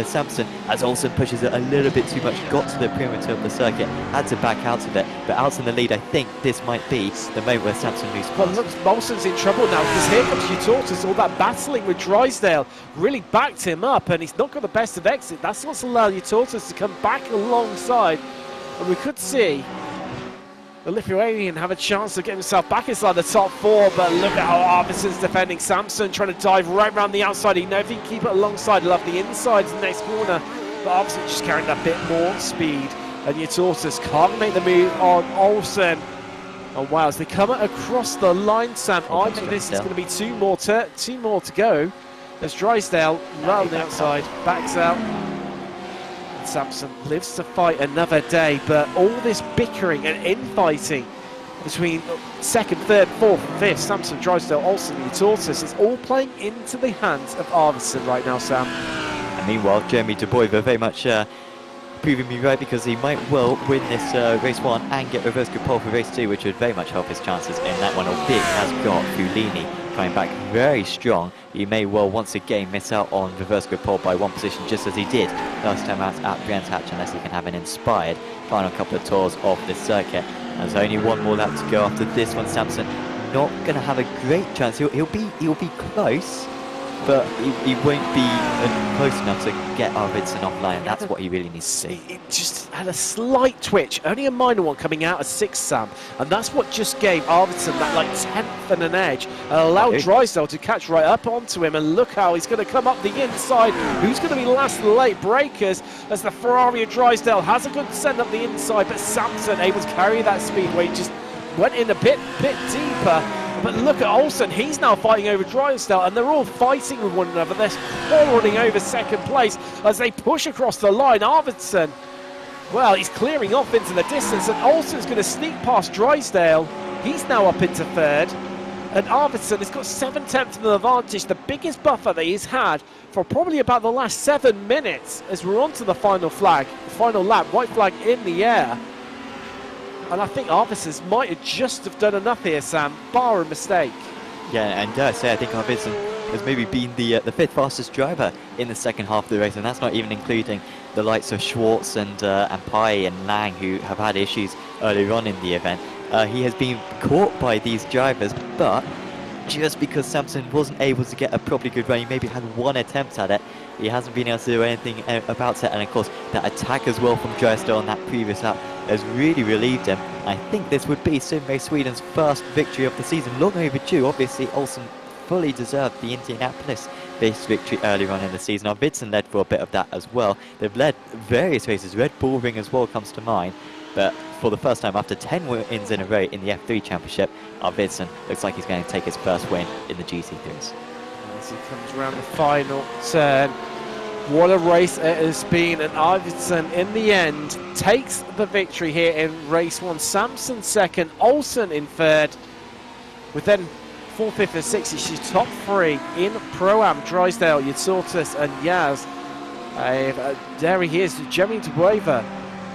Samson, as Olsen pushes it a little bit too much, got to the perimeter of the circuit, had to back out of it, but out in the lead. I think this might be the moment where Samson loses. Well, look, Olsen's in trouble now, because here comes Utortus. All that battling with Drysdale really backed him up, and he's not got the best of exit. That's what's allowed Utortus to come back alongside, and we could see the Lithuanian have a chance of getting himself back inside the top 4, but look at how Arvidsson's defending Samson, trying to dive right around the outside. He knows if he can keep it alongside, he'll have the inside to the next corner, but Arvidsson just carrying a bit more speed, and Utortus can't make the move on Olsen. Oh wow, as they come across the line, Sam, I think this is going to be two more to go, as Drysdale right on the outside, backs out. Samson lives to fight another day, but all this bickering and infighting between second, third, fourth, fifth. Samson, Drysdale, Olsen, Utortis. It's all playing into the hands of Arvidsson right now, Sam. And meanwhile, Jeremy De Boer very much proving me right, because he might well win this race 1 and get reverse good pole for race 2, which would very much help his chances in that one. Albeit has got Fulini coming back very strong. He may well once again miss out on reverse good pole by 1 position, just as he did last time out at Brands Hatch, unless he can have an inspired final couple of tours of this circuit. There's only 1 more lap to go after this one. Samson not going to have a great chance. He'll be close, but he won't be close enough to get Arvidsson offline. That's what he really needs to see. It just had a slight twitch, only a minor one coming out of 6th, Sam, and that's what just gave Arvidsson that like 10th and an edge, and allowed Drysdale to catch right up onto him. And look how he's going to come up the inside. Who's going to be last late breakers as the Ferrari of Drysdale has a good send up the inside, but Samson able to carry that speed where he just went in a bit deeper. But look at Olsen, he's now fighting over Drysdale, and they're all fighting with one another. They're all running over second place as they push across the line. Arvidsson, well, he's clearing off into the distance, and Olsen's going to sneak past Drysdale. He's now up into 3rd, and Arvidsson has got 7/10 of the advantage, the biggest buffer that he's had for probably about the last 7 minutes, as we're on to the final flag, final lap, white flag in the air. And I think Arvidsson might have just have done enough here, Sam, bar a mistake. Yeah, and dare I say, I think Arvidsson has maybe been the 5th fastest driver in the second half of the race, and that's not even including the likes of Schwartz and Pai and Lang, who have had issues earlier on in the event. He has been caught by these drivers, but just because Samson wasn't able to get a properly good run, he maybe had 1 attempt at it, he hasn't been able to do anything about it. And of course, that attack as well from Drysdale on that previous lap has really relieved him. I think this would be Sim Race Sweden's first victory of the season, long overdue. Obviously, Olsen fully deserved the Indianapolis-based victory earlier on in the season. Arvidsson led for a bit of that as well. They've led various races. Red Bull Ring as well comes to mind. But for the first time after 10 wins in a row in the F3 Championship, Arvidsson looks like he's going to take his first win in the GT3s. As he comes around the final turn, what a race it has been, and Arvidsson in the end takes the victory here in race 1. Samson 2nd, Olsen in 3rd, with then 4th, 5th and 6th. She's top 3 in Pro-Am. Drysdale, Yatsortis and Yaz. There he is, Jeremy De Boer,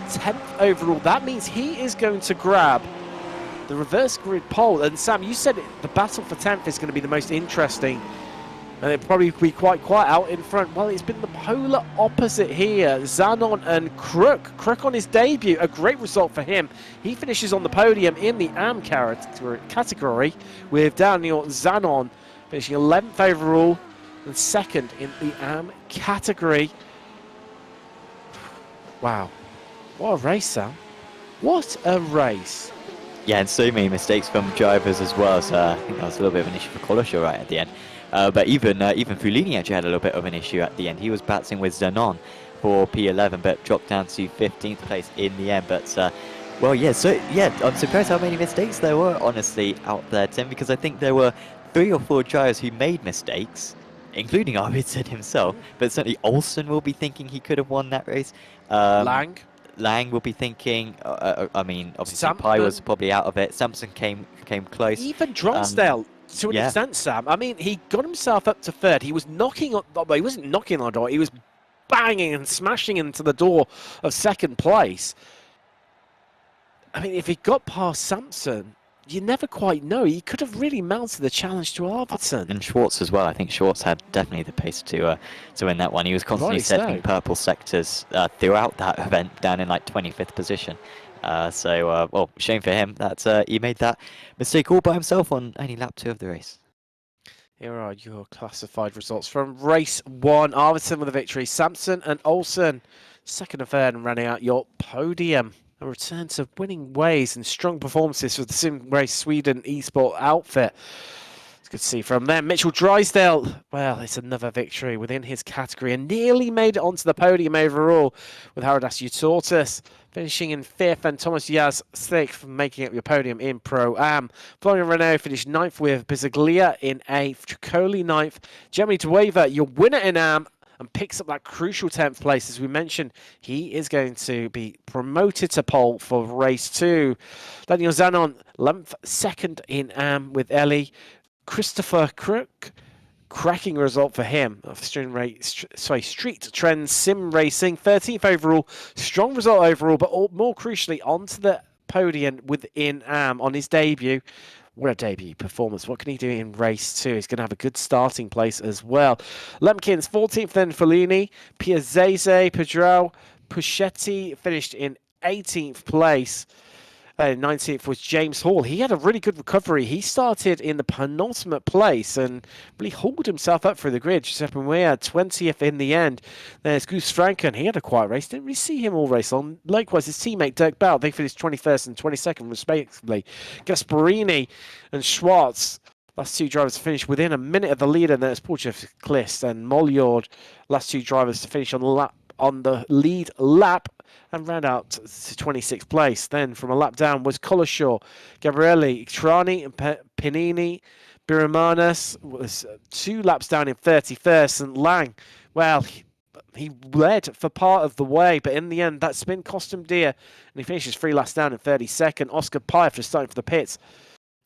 10th overall. That means he is going to grab the reverse grid pole. And Sam, you said the battle for 10th is going to be the most interesting, and it'll probably be quite quiet out in front. Well, it's been the polar opposite here. Zanon and Crook. Crook on his debut, a great result for him. He finishes on the podium in the AM category, with Daniel Zanon finishing 11th overall and 2nd in the AM category. Wow. What a race, Sam. What a race. Yeah, and so many mistakes from drivers as well. So I think that was a little bit of an issue for Kolosho right at the end. But even Fulini actually had a little bit of an issue at the end. He was battling with Zanon for P11, but dropped down to 15th place in the end. But well, yeah. So yeah, I'm surprised how many mistakes there were honestly out there, Tim, because I think there were 3 or 4 drivers who made mistakes, including Arvidsson himself. But certainly Olsen will be thinking he could have won that race. Lang will be thinking. I mean, obviously Pai was probably out of it. Samson came close. Even Drysdale. To an extent, Sam. I mean, he got himself up to 3rd. He was knocking on. Well, he wasn't knocking on the door. He was banging and smashing into the door of 2nd place. I mean, if he got past Samson, you never quite know. He could have really mounted the challenge to Arvidsson. And Schwartz as well. I think Schwartz had definitely the pace to win that one. He was constantly setting purple sectors throughout that event, down in like 25th position. Well, shame for him that he made that mistake all by himself on only lap 2 of the race. Here are your classified results from race 1. Arvidsson with a victory. Samson and Olsen 2nd and 3rd, and running out your podium. A return to winning ways and strong performances for the Sim Race Sweden eSport outfit. It's good to see from them. Mitchell Drysdale, well, it's another victory within his category and nearly made it onto the podium overall, with Haradas Utortis finishing in 5th and Thomas Yaz 6th, making up your podium in Pro-Am. Florian Renault finished 9th with Bisaglia in 8th, Tricoli 9th. Jeremy De Boer, your winner in AM, and picks up that crucial 10th place. As we mentioned, he is going to be promoted to pole for race 2. Daniel Zanon, 11th, second in with Ellie. Christopher Crook, cracking result for him. Street Trend Sim Racing, 13th overall. Strong result overall, but more crucially, onto the podium within on his debut. What a debut performance. What can he do in race 2? He's going to have a good starting place as well. Lemkins, 14th then Fellini. Piazzese, Pedro, Puschetti finished in 18th place. 19th was James Hall. He had a really good recovery. He started in the penultimate place and really hauled himself up through the grid. Giuseppe Muir, 20th in the end. There's Gus Franken. He had a quiet race. Didn't really see him all race long. Likewise, his teammate Dirk Bell. They finished 21st and 22nd respectively. Gasparini and Schwartz, last two drivers to finish within a minute of the leader. And there's Porchef Clist and Molliard, last two drivers to finish on the lead lap and round out to 26th place. Then from a lap down was Colashaw, Gabrielli, Trani, and Pinini. Biramanas was 2 laps down in 31st, and Lang, well, he led for part of the way, but in the end that spin cost him dear, and he finishes 3 laps down in 32nd. Oscar Pye for starting for the pits,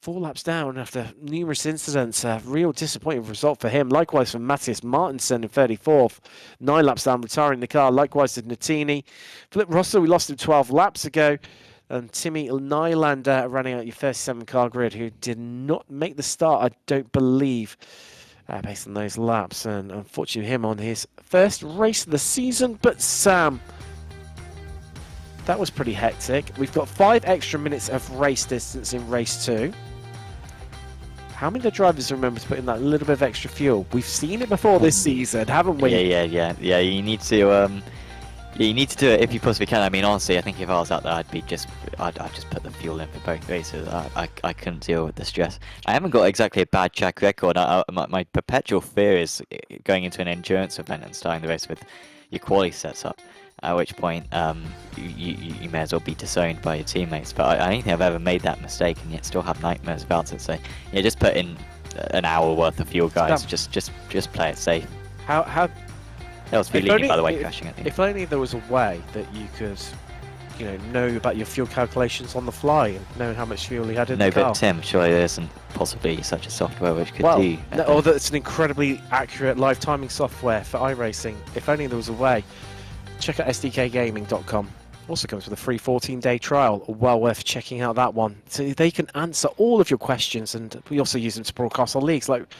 4 laps down after numerous incidents. A real disappointing result for him. Likewise for Matthias Martinsen in 34th. 9 laps down, retiring the car. Likewise did Nutini. Philip Russell, we lost him 12 laps ago. And Timmy Nylander running out your 37 car grid, who did not make the start, I don't believe, based on those laps. And unfortunately him on his first race of the season. But Sam, that was pretty hectic. We've got 5 extra minutes of race distance in race 2. How many of the drivers remember to put in that little bit of extra fuel? We've seen it before this season, haven't we? Yeah. You need to, you need to do it if you possibly can. I mean, honestly, I think if I was out there, I'd just put the fuel in for both races. I couldn't deal with the stress. I haven't got exactly a bad track record. My perpetual fear is going into an endurance event and starting the race with your quali sets up. At which point, you may as well be disowned by your teammates. But I don't think I've ever made that mistake and yet still have nightmares about it. So yeah, just put in an hour worth of fuel, guys. Just play it safe. How? That was Fellini, by the way, crashing. I think. If only there was a way that you could, know about your fuel calculations on the fly and know how much fuel he had in the car. No, but Tim, surely there isn't possibly such a software which could do. Or that it's an incredibly accurate live timing software for iRacing. If only there was a way. Check out SDKGaming.com. Also comes with a free 14-day trial. Well worth checking out that one. So they can answer all of your questions, and we also use them to broadcast our leagues. Like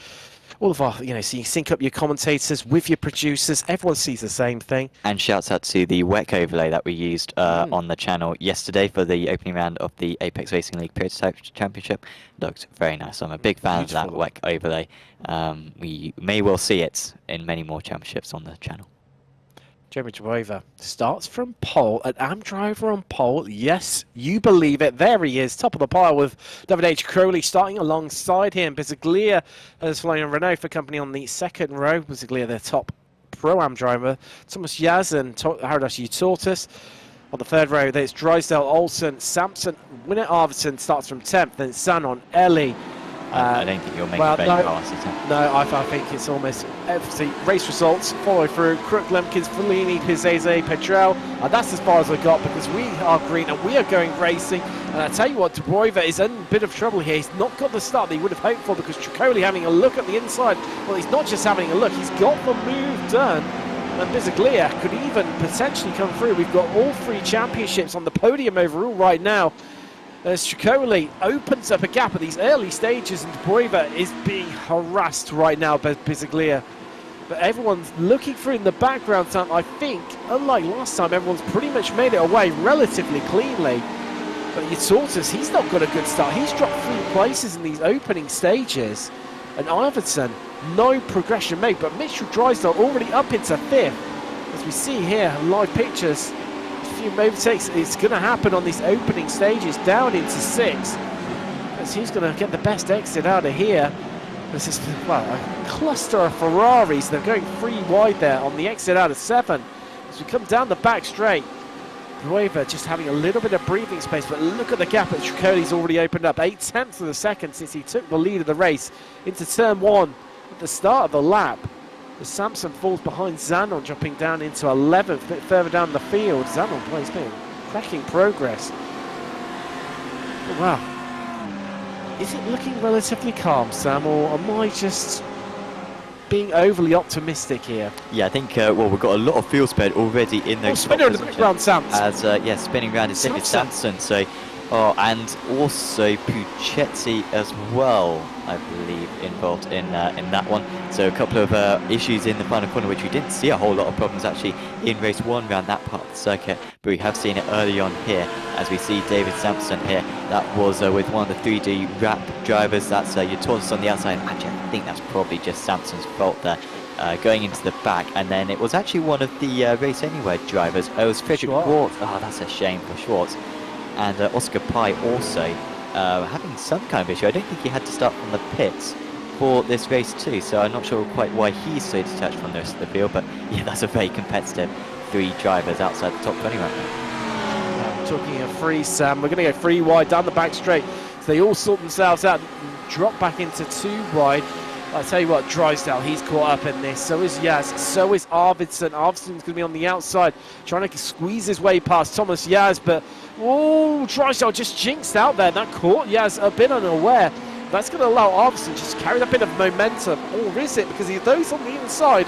all of our, so you sync up your commentators with your producers. Everyone sees the same thing. And shouts out to the WEC overlay that we used on the channel yesterday for the opening round of the Apex Racing League Prototype Championship. Looked very nice. I'm a big fan of that WEC overlay. We may well see it in many more championships on the channel. Jeremy Driver starts from pole, an AM driver on pole. Yes, you believe it. There he is, top of the pile with David H. Crowley starting alongside him. Bisaglia has flown a Renault for company on the second row. Bisaglia, their top pro-am driver. Thomas Yaz and Haridas Utortus. On the third row, there's Drysdale, Olsen, Sampson, Winner Arvidsson starts from 10th. Then Sanon, Ellie. I don't think you'll make a very fast attempt. No, I think it's almost empty. Race results follow through. Crook, Lemkins, Fellini, Pizzese, Petrel. And that's as far as I got because we are green and we are going racing. And I tell you what, Dubrover is in a bit of trouble here. He's not got the start that he would have hoped for because Tricoli having a look at the inside. Well, he's not just having a look, he's got the move done. And Bisaglia could even potentially come through. We've got all 3 championships on the podium overall right now. As Tricoli opens up a gap at these early stages, and Dubrover is being harassed right now by Bisaglia. But everyone's looking through in the background. I think, unlike last time, everyone's pretty much made it away relatively cleanly. But Utortus, he's not got a good start. He's dropped 3 places in these opening stages. And Arvidsson, no progression made. But Mitchell Drysdale already up into 5th. As we see here, live pictures. Few overtakes, it's going to happen on these opening stages, down into 6. As he's going to get the best exit out of here. This is a cluster of Ferraris. They're going 3 wide there on the exit out of 7. As we come down the back straight, Rueva just having a little bit of breathing space, but look at the gap that Tricoli's already opened up. 8/10 of a second since he took the lead of the race into turn 1 at the start of the lap. As Samson falls behind Zanon, dropping down into 11th, a bit further down the field. Zanon plays bit cracking progress. Oh, wow. Is it looking relatively calm, Sam, or am I just being overly optimistic here? Yeah, I think, well, we've got a lot of field spread already in those spinner in the background, Sam. As, yeah, spinning round is David Sampson, so, and also Puccetti as well, I believe, involved in that one. So a couple of issues in the final corner, which we didn't see a whole lot of problems actually in race 1 around that part of the circuit, but we have seen it early on here, as we see David Sampson here. That was with one of the 3D wrap drivers. That's your tortoise on the outside. Actually, I think that's probably just Sampson's fault there. Going into the back, and then it was actually one of the Race Anywhere drivers. Oh, it was Frederick Schwartz. Oh, that's a shame for Schwartz. And Oscar Pye also having some kind of issue. I don't think he had to start from the pits for this race too, so I'm not sure quite why he's so detached from the rest of the field, but yeah, that's a very competitive 3 drivers outside the top 20 right now. We're talking a free, Sam. We're going to go 3 wide down the back straight. So they all sort themselves out, drop back into 2 wide. I'll tell you what, Drysdale, he's caught up in this. So is Yaz. So is Arvidsson. Arvidsson's going to be on the outside, trying to squeeze his way past Thomas Yaz. But, oh, Drysdale just jinxed out there. That caught Yaz a bit unaware. That's going to allow Arvidsson just carry a bit of momentum. Or is it? Because though he's on the inside,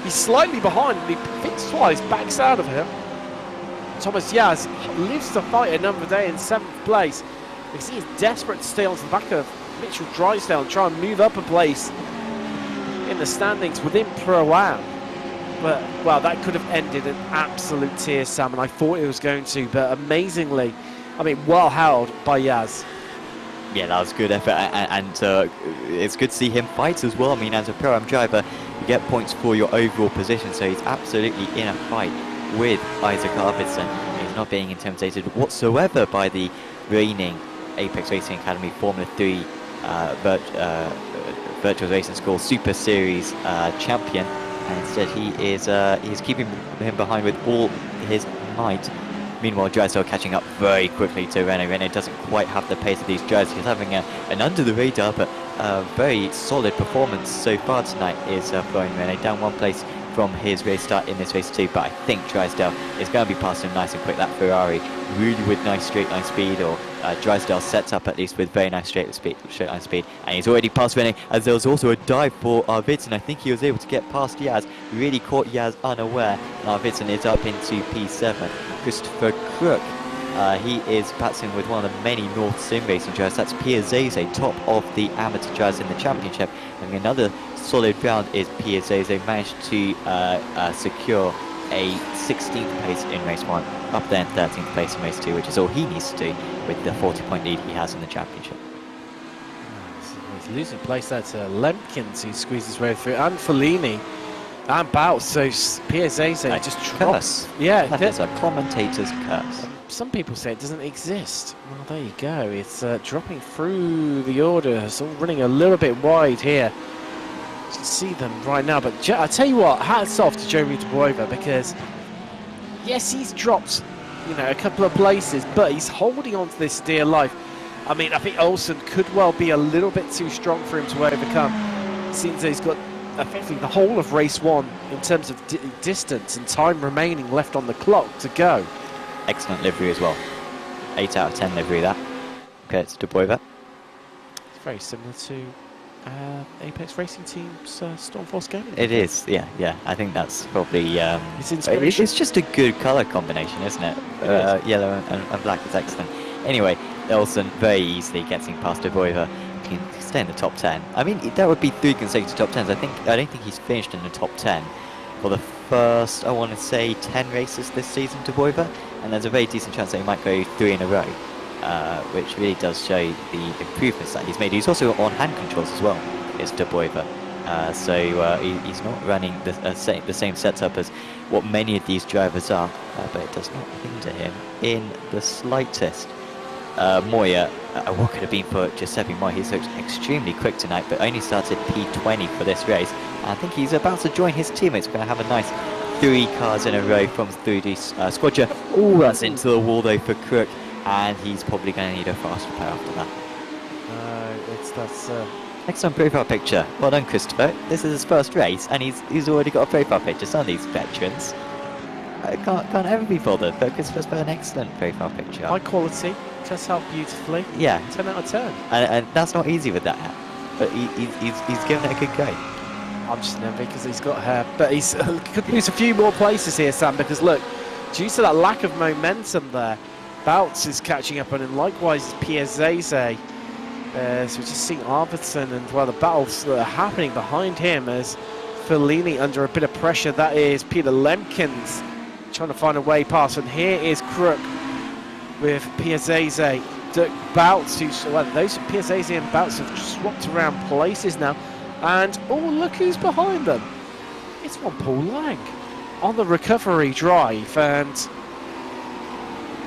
he's slightly behind. And he thinks twice, backs out of him. Thomas Yaz lives to fight another day in 7th place. Because he is desperate to stay onto the back of Mitchell Drysdale and try and move up a place in the standings within Pro-Am. But, well, that could have ended an absolute tear, Sam, and I thought it was going to, but amazingly, I mean, well held by Yaz. Yeah, that was good effort, and it's good to see him fight as well. I mean, as a Pro-Am driver, you get points for your overall position, so he's absolutely in a fight with Isaac Arvidsson. He's not being intimidated whatsoever by the reigning Apex Racing Academy Formula 3 Virtual Racing School Super Series champion, and instead he's keeping him behind with all his might. Meanwhile, Drysdale catching up very quickly to Renault. Renault doesn't quite have the pace of these drivers. He's having an under the radar but very solid performance so far tonight is flowing Renault down 1 place from his race start in this race too, but I think Drysdale is going to be past him nice and quick. That Ferrari really with nice straight line speed, or Drysdale sets up at least with very nice straight line speed, and he's already past Renault, as there was also a dive for Arvidsson. I think he was able to get past Yaz, really caught Yaz unaware, and Arvidsson is up into P7. Christopher Crook, he is battling with one of the many North Sim Racing drivers. That's Piazzese, top of the amateur drivers in the championship, and another solid round is Piazzese managed to secure a 16th place in race 1, up there in 13th place in race 2, which is all he needs to do with the 40-point lead he has in the championship. He's losing place there to Lemkins, who squeezes his way through, and Fellini, and Bout. So Piazzese just drops. Yeah, that is a commentator's curse. Some people say it doesn't exist. Well, there you go. It's dropping through the order. It's all running a little bit wide here. You can see them right now, but I tell you what, hats off to Jeremy De Boiva, because yes, he's dropped, you know, a couple of places, but he's holding on to this dear life. I mean, I think Olsen could well be a little bit too strong for him to overcome. It seems that he's got effectively the whole of race 1 in terms of distance and time remaining left on the clock to go. Excellent livery as well. 8 out of 10 livery that. Okay, it's De Boiva. It's very similar to Apex Racing Team's Stormforce Gaming. It is, yeah. I think that's probably... it's just a good colour combination, isn't it? Yellow and black is excellent. Anyway, Olsen very easily gets in past De Boiva. Can stay in the top 10. I mean, that would be 3 consecutive top 10s. I don't think he's finished in the top 10 for the first, I want to say, 10 races this season, De Boiva. And there's a very decent chance that he might go 3 in a row. Which really does show the improvements that he's made. He's also on hand controls as well, is De Boiva. So he's not running the same setup as what many of these drivers are, but it does not hinder him in the slightest. Moya, what could have been for Giuseppe Moya? He's looked extremely quick tonight, but only started P20 for this race. I think he's about to join his teammates. We're going to have a nice 3 cars in a row from 3D Squadra. Oh, that's into the wall though for Crook. And he's probably going to need a faster pair after that. That's Excellent profile picture. Well done, Christopher. This is his first race, and he's already got a profile picture. Some of these veterans can't ever be bothered, but Christopher's got an excellent profile picture. High quality, cuts out beautifully. Yeah. 10 out of 10. And that's not easy with that hat, but he's given it a good go. I'm just envy because he's got hair, but he's could lose a few more places here, Sam, because look, due to that lack of momentum there, Bouts is catching up on him, likewise Piazzese. So we're just seeing Arvidsson and, well, the battles that are happening behind him as Fellini under a bit of pressure. That is Peter Lemkins trying to find a way past, and here is Crook with Piazzese. Bouts, well, those Piazzese and Bouts have swapped around places now. And, oh, look who's behind them. It's one Paul Lang on the recovery drive. And,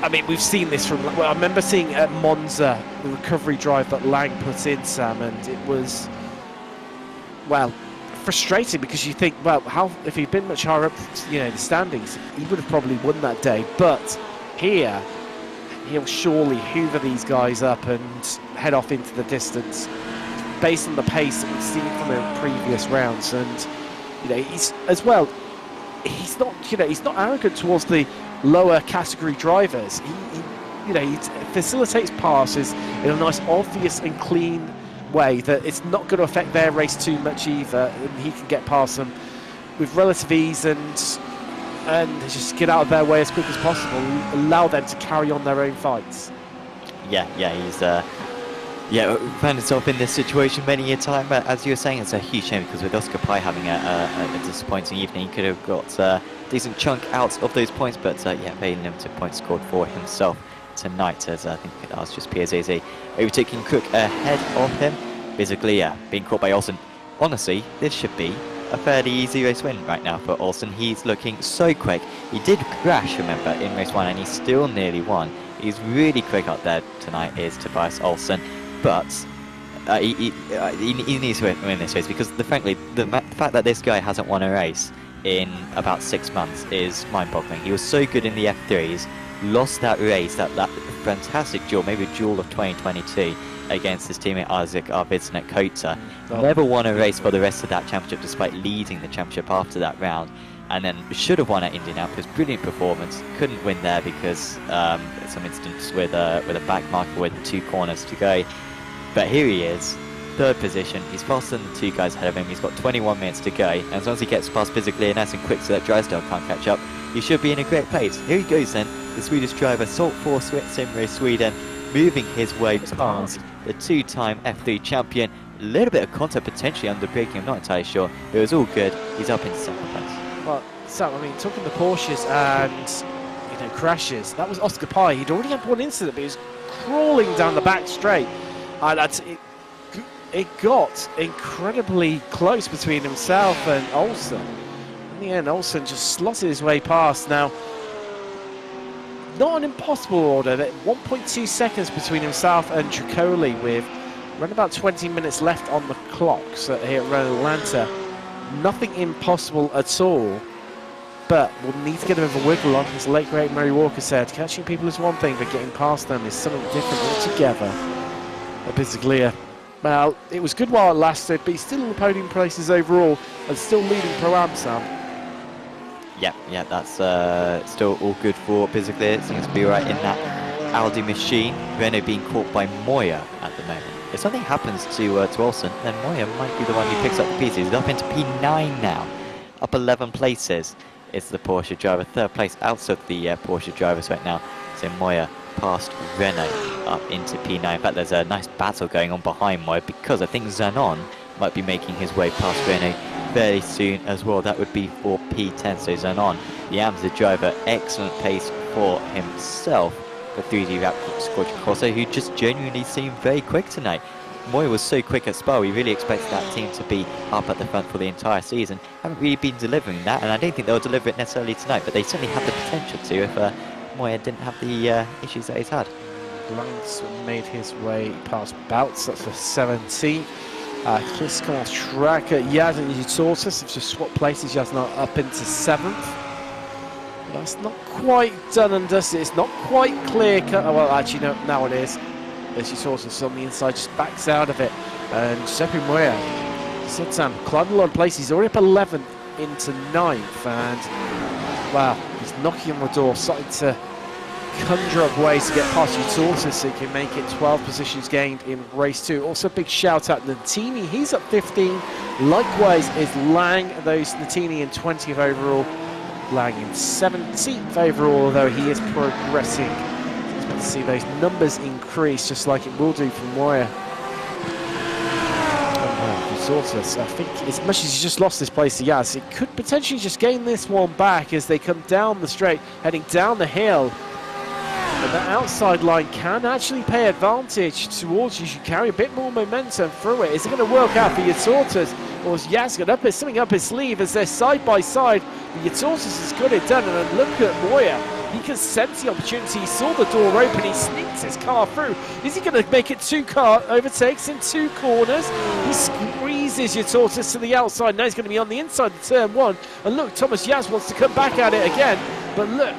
I mean, we've seen this from, well, I remember seeing at Monza the recovery drive that Lang put in, Sam, and it was, well, frustrating because you think, well, how if he'd been much higher up, you know, the standings, he would have probably won that day. But here, he'll surely hoover these guys up and head off into the distance, based on the pace that we've seen from the previous rounds. And, you know, he's as well, he's not, you know, he's not arrogant towards the lower category drivers. He you know, he facilitates passes in a nice, obvious and clean way that it's not going to affect their race too much either, and he can get past them with relative ease and just get out of their way as quick as possible, allow them to carry on their own fights. Yeah, he's found himself in this situation many a time, but as you were saying, it's a huge shame because with Oscar Pye having a disappointing evening, he could have got a decent chunk out of those points, but very limited points scored for himself tonight, as I think that was just Piazzese overtaking Cook ahead of him. Basically, being caught by Olsen. Honestly, this should be a fairly easy race win right now for Olsen. He's looking so quick. He did crash, remember, in race 1, and he still nearly won. He's really quick out there tonight, is Tobias Olsen. But he needs to win this race because, frankly, the fact that this guy hasn't won a race in about 6 months is mind-boggling. He was so good in the F3s, lost that race, that fantastic duel, maybe duel of 2022 against his teammate Isaac Arvidsson at Kota. Never won a race for the rest of that championship despite leading the championship after that round. And then should have won at Indianapolis. Brilliant performance. Couldn't win there because some instance with a back marker with 2 corners to go. But here he is, 3rd position. He's faster than the 2 guys ahead of him. He's got 21 minutes to go. And as long as he gets past physically nice and quick so that Drysdale can't catch up, he should be in a great place. Here he goes then, the Swedish driver, Salt 4 Simrace Sweden, moving his way past the 2-time F3 champion. A little bit of contact potentially under braking, I'm not entirely sure. It was all good. He's up in 2nd place. Well, so, I mean, talking the Porsches and, you know, crashes, that was Oscar Pye. He'd already had one incident, but he was crawling down the back straight. It got incredibly close between himself and Olsen. In the end, Olsen just slotted his way past. Now, not an impossible order. 1.2 seconds between himself and Tricoli with around about 20 minutes left on the clocks here at Road Atlanta. Nothing impossible at all, but we'll need to get a bit of a wiggle on. As late great Murray Walker said, catching people is one thing, but getting past them is something different altogether. Bisoglia, well, it was good while it lasted, but he's still in the podium places overall and still leading Pro-Am, Sam. Yeah, that's still all good for Bisoglia. It seems to be right in that Audi machine. Renault being caught by Moya at the moment. If something happens to Olsen, then Moya might be the one who picks up the pieces. He's up into P9 now, up 11 places. It's the Porsche driver, 3rd place out of the Porsche drivers right now. So Moya past Renault up into P9. In fact, there's a nice battle going on behind Moya because I think Zanon might be making his way past Renault very soon as well. That would be for P10. So Zanon, the AMSA driver, excellent pace for himself. The 3D Rap Squadron Corso, who just genuinely seemed very quick tonight. Moya was so quick at Spa, we really expected that team to be up at the front for the entire season. Haven't really been delivering that, and I don't think they'll deliver it necessarily tonight, but they certainly have the potential to if Moya didn't have the issues that he's had. Lance made his way past Bouts, that's for 17. Chris come off track at Yaz and Utortus have just swapped places. Yaz now up into 7th. That's not quite done and dusted. It's not quite clear cut. Oh, well, actually, no, now it is. as you saw us on the inside, just backs out of it. And Giuseppe Moya, said Sam, climbed a lot of places. He's already up 11th into 9th, and wow, he's knocking on the door, starting to conjure up ways to get past Utortis so he can make it 12 positions gained in race 2. Also, big shout out to Natini, he's up 15. Likewise is Lang, those Natini in 20th overall. Lang in 17th overall, although he is progressing. Expect to see those numbers increase, just like it will do for Moya. Utortis, I think as much as he's just lost this place to Yaz, it could potentially just gain this one back as they come down the straight, heading down the hill. But that outside line can actually pay advantage towards you. You carry a bit more momentum through it. Is it going to work out for Utortis, or is Yaz got something up his sleeve as they're side by side? But Utortis has got it done, and then look at Moya. He can sense the opportunity. He saw the door open. He sneaks his car through. Is he going to make it 2 car overtakes in 2 corners? He squeezes Utortis to the outside. Now he's going to be on the inside of turn 1. And look, Thomas Yaz wants to come back at it again. But look,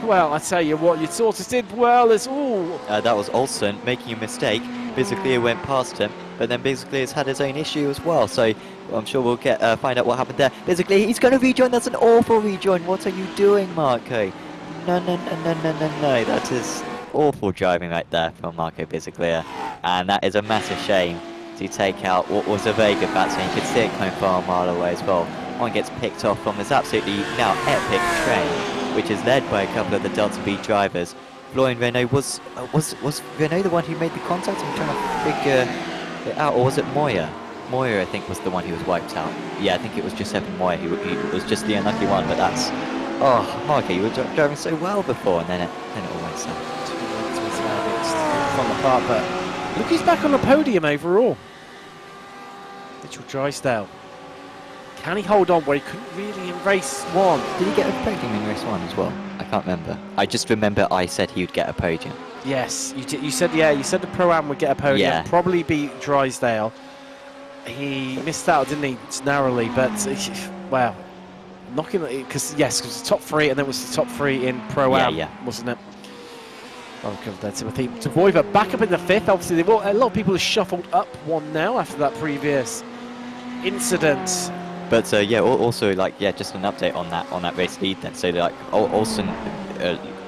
well, I tell you what, Utortis did well as all. That was Olsen making a mistake. Basically, it went past him, but then basically has had his own issue as well. So I'm sure we'll find out what happened there. Basically, he's going to rejoin. That's an awful rejoin. What are you doing, Marco? No. That is awful driving right there from Marco Bizzaglia. And that is a massive shame to take out what was a very good batsman. You could see it coming far a mile away as well. One gets picked off from this absolutely now epic train, which is led by a couple of the Delta B drivers. Florian Renault was Renault the one who made the contact? I'm trying to figure it out, or was it Moya? Moya, I think, was the one who was wiped out. Yeah, I think it was Giuseppe Moya who was just the unlucky one, but that's... Oh, Marco, you were driving so well before, and then it all went south. From the part, but look, he's back on the podium overall. Mitchell Drysdale. Can he hold on where he couldn't really in race 1? Did he get a podium in race 1 as well? I can't remember. I just remember I said he would get a podium. Yes, you did. You said, yeah, you said the Pro-Am would get a podium. Yeah. Probably beat Drysdale. He missed out, didn't he? It's narrowly, but wow. Knocking it, because yes, because the top 3, and then it was the top 3 in Pro-Am, wasn't it? I'll cover that, Timothy. Tavoiva back up in the 5th. Obviously, a lot of people have shuffled up 1 now after that previous incident. But yeah, also just an update on that race lead then. So like Olsen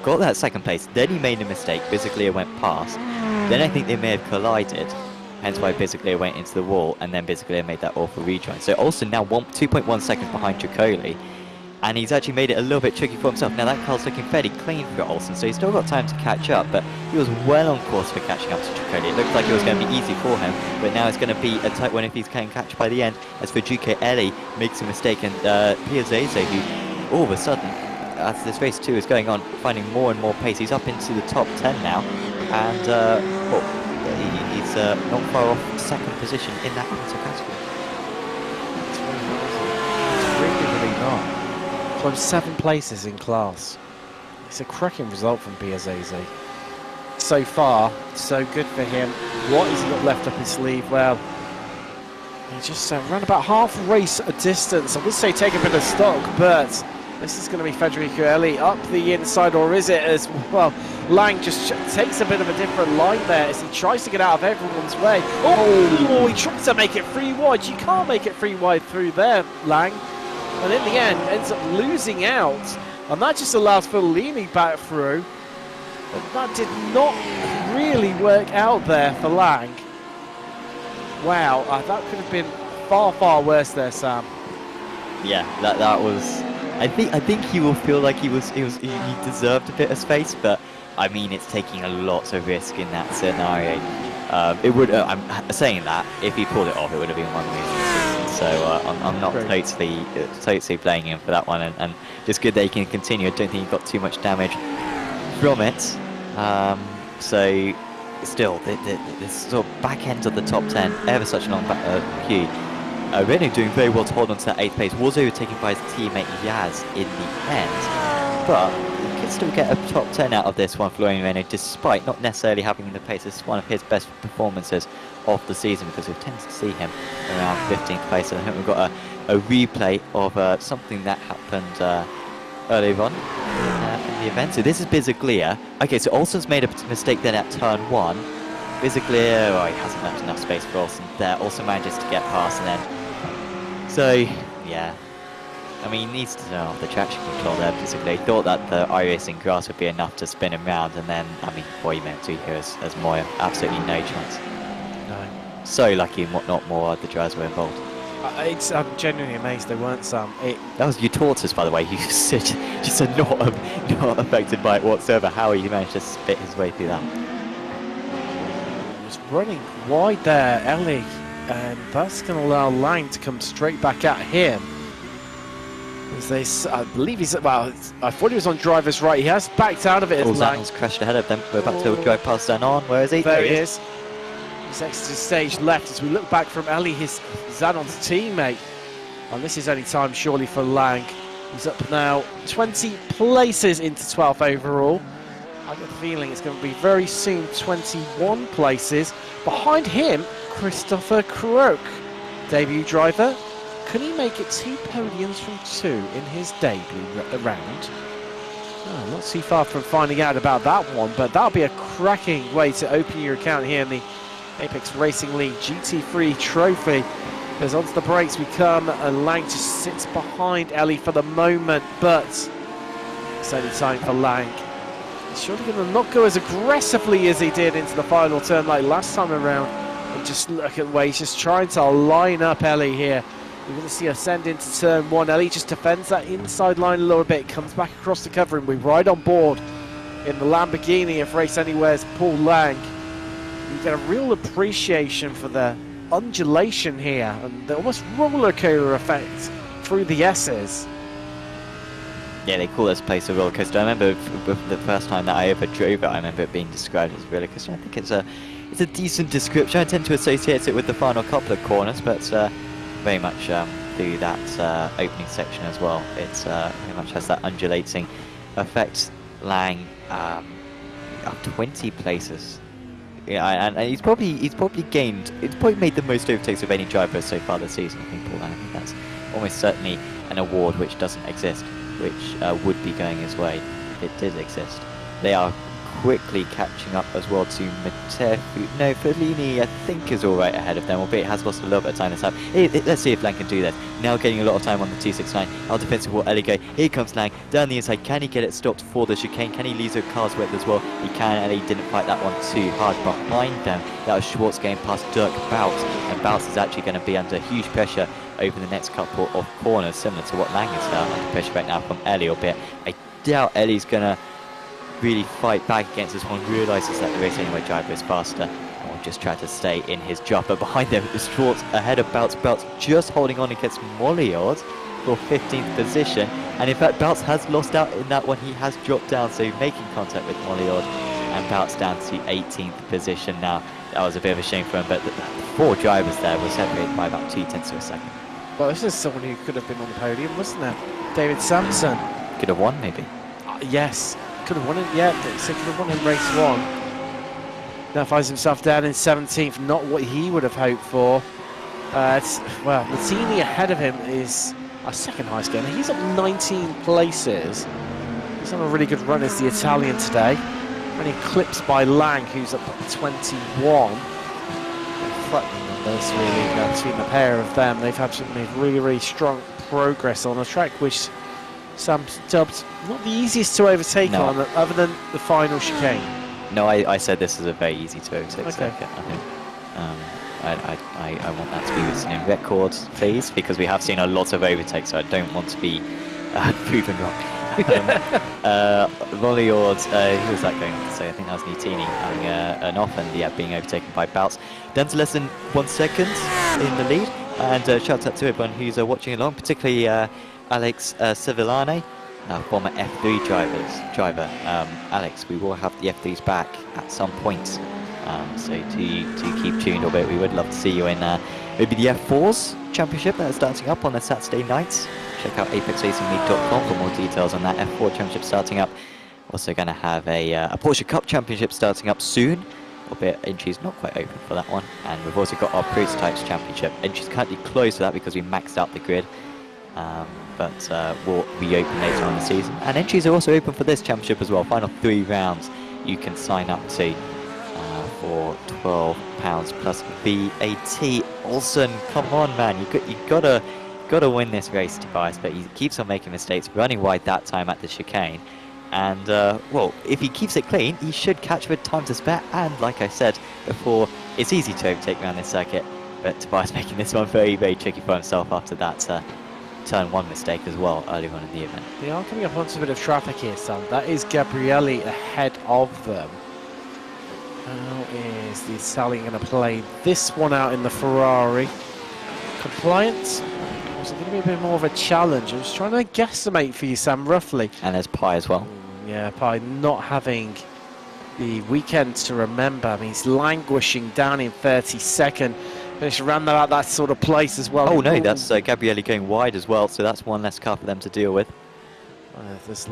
got that 2nd place, then he made a mistake. Basically, it went past. Then I think they may have collided. Hence why basically it went into the wall, and then basically it made that awful rejoin. So Olsen now 2.1 seconds behind Tricoli, and he's actually made it a little bit tricky for himself. Now that car's looking fairly clean for Olsen, so he's still got time to catch up, but he was well on course for catching up to Tricoli. It looked like it was going to be easy for him, but now it's going to be a tight one if he can catch by the end. As for Duque Eli makes a mistake, and Piazzese, who all of a sudden, as this race 2 is going on, finding more and more pace. He's up into the top 10 now, and he's not far off 2nd position in that category. It's really not. Climbed 7 places in class. It's a cracking result from Piazzese. So far, so good for him. What has he got left up his sleeve? Well, he just ran about half race a distance. I would say take a bit of stock, but this is going to be Federico Eli up the inside, or is it as well? Lang just takes a bit of a different line there as he tries to get out of everyone's way. Oh, he tries to make it 3 wide. You can't make it 3 wide through there, Lang. And in the end, ends up losing out. And that just allows Fellini back through. But that did not really work out there for Lang. Wow, that could have been far, far worse there, Sam. Yeah, that was... I think he will feel like he deserved a bit of space, but I mean it's taking a lot of risk in that scenario. It would. I'm saying that if he pulled it off, it would have been one losing season. So I'm not totally playing him for that one, and just good that he can continue. I don't think he got too much damage from it. So still, the sort of back end of the top 10, ever such a long queue. Renault doing very well to hold on to that 8th place, was overtaken by his teammate Yaz in the end, but he could still get a top 10 out of this one, Florian Renault, despite not necessarily having the pace. This is one of his best performances of the season, because we tend to see him around 15th place, and I think we've got a replay of something that happened earlier on in the event. So this is Bizzaglia. Okay, so Olsen's made a mistake then at turn 1. physically, oh, he hasn't left enough space for Olsen there. Also manages to get past, and then, so, yeah. I mean, he needs to turn off the traction control there, physically. He thought that the iRacing grass would be enough to spin him round, and then, I mean, what he meant to here as Moya, absolutely no chance. No. So lucky not more the drivers were involved. I'm genuinely amazed there weren't some. That was Utortus, by the way, who's just not affected by it whatsoever. How he managed to spit his way through that. He was running wide there, Ellie, and that's going to allow Lang to come straight back at him. I believe he's, well, I thought he was on driver's right. He has backed out of it. Zanon's crashed ahead of them. We're about to drive past Zanon. Where is he? There he is. He's exit stage left as we look back from Ellie, his Zanon's teammate. And this is only time surely for Lang. He's up now 20 places into 12th overall. I get the feeling it's going to be very soon 21 places. Behind him, Christopher Croak, debut driver. Can he make it 2 podiums from 2 in his debut round? Oh, not too far from finding out about that one, but that'll be a cracking way to open your account here in the Apex Racing League GT3 trophy. As onto the brakes we come, and Lang just sits behind Ellie for the moment, but it's only time for Lang. He's surely going to not go as aggressively as he did into the final turn like last time around. And just look at the way he's just trying to line up Ellie here. We're going to see her send into turn 1. Ellie just defends that inside line a little bit, comes back across the cover, and we're right on board in the Lamborghini of Race Anywhere's Paul Lang. You get a real appreciation for the undulation here and the almost roller coaster effect through the S's. Yeah, they call this place a roller coaster. I remember the first time that I ever drove it, I remember it being described as a roller coaster. I think it's a decent description. I tend to associate it with the final couple of corners, but very much through that opening section as well. It's very much has that undulating effect. Lang up 20 places. Yeah, and he's probably made the most overtakes of any driver so far this season. I think Paul Lang. I think that's almost certainly an award which doesn't exist, which would be going his way if it did exist. They are quickly catching up as well to Matefu. No, Fellini I think is alright ahead of them, albeit has lost a little bit of time this time. Let's see if Lang can do this. Now getting a lot of time on the 269. How defensive will Ellie go? Here comes Lang down the inside. Can he get it stopped for the chicane? Can he lose the car's width as well? He can, and he didn't fight that one too hard. Behind them, that was Schwartz going past Dirk Boutz, and Boutz is actually going to be under huge pressure over the next couple of corners, similar to what Lang is under pressure right now from Ellie, albeit I doubt Ellie's going to really fight back against this one, realises that the Race Anywhere driver is faster and will just try to stay in his job. But behind them is Schwartz ahead of Boutz. Boutz just holding on against Molliard for 15th position, and in fact Boutz has lost out in that one. He has dropped down, so making contact with Molliard, and Boutz down to 18th position now. That was a bit of a shame for him, but the 4 drivers there were separated by about 0.2 of a second. Well, this is someone who could have been on the podium, wasn't it? David Sampson. Could have won, maybe. Yes. Could have won it, yeah, so could have won in race 1. Now finds himself down in 17th, not what he would have hoped for. Well, Mattini ahead of him is our second highest gainer. He's up 19 places. He's on a really good run as the Italian today. Only eclipsed by Lang, who's up 21. Numbers really between the pair of them. They've made really, really strong progress on a track which Sam dubbed not the easiest to overtake on, other than the final chicane. No, I said this is a very easy to overtake. Okay. Circuit, I think. I want that to be written in records, please, because we have seen a lot of overtakes, so I don't want to be proven wrong. Molliard, who was that going to say? I think that was Nutini having an off and being overtaken by Boutz. Down to less than 1 second in the lead, and shout out to everyone who's watching along, particularly Alex Civillane, former F3 driver. Alex, we will have the F3s back at some point, so do keep tuned, albeit we would love to see you in maybe the F4s Championship that is starting up on a Saturday night. Check out apexracingleague.com for more details on that F4 Championship starting up. Also going to have a Porsche Cup Championship starting up soon, albeit entry's not quite open for that one. And we've also got our Prototypes Championship. Entry's currently closed for that because we maxed out the grid, but will reopen later on in the season. And entries are also open for this championship as well. Final 3 rounds you can sign up to for £12 plus VAT. Olsen, come on, man, you gotta win this race, Tobias. But he keeps on making mistakes, running wide that time at the chicane. And well, if he keeps it clean, he should catch with time to spare. And like I said before, it's easy to overtake around this circuit. But Tobias making this one very, very tricky for himself after that turn 1 mistake as well earlier on in the event. They are coming up onto a bit of traffic here, Sam. That is Gabrielli ahead of them. How is the Italian going to play this one out in the Ferrari? Compliance? Or is it going to be a bit more of a challenge? I was trying to guesstimate for you, Sam, roughly. And there's Pi as well. Yeah, Pi not having the weekend to remember. I mean, he's languishing down in 32nd. Finished around about that sort of place as well. Oh no, that's Gabrielli going wide as well, so that's one less car for them to deal with. There's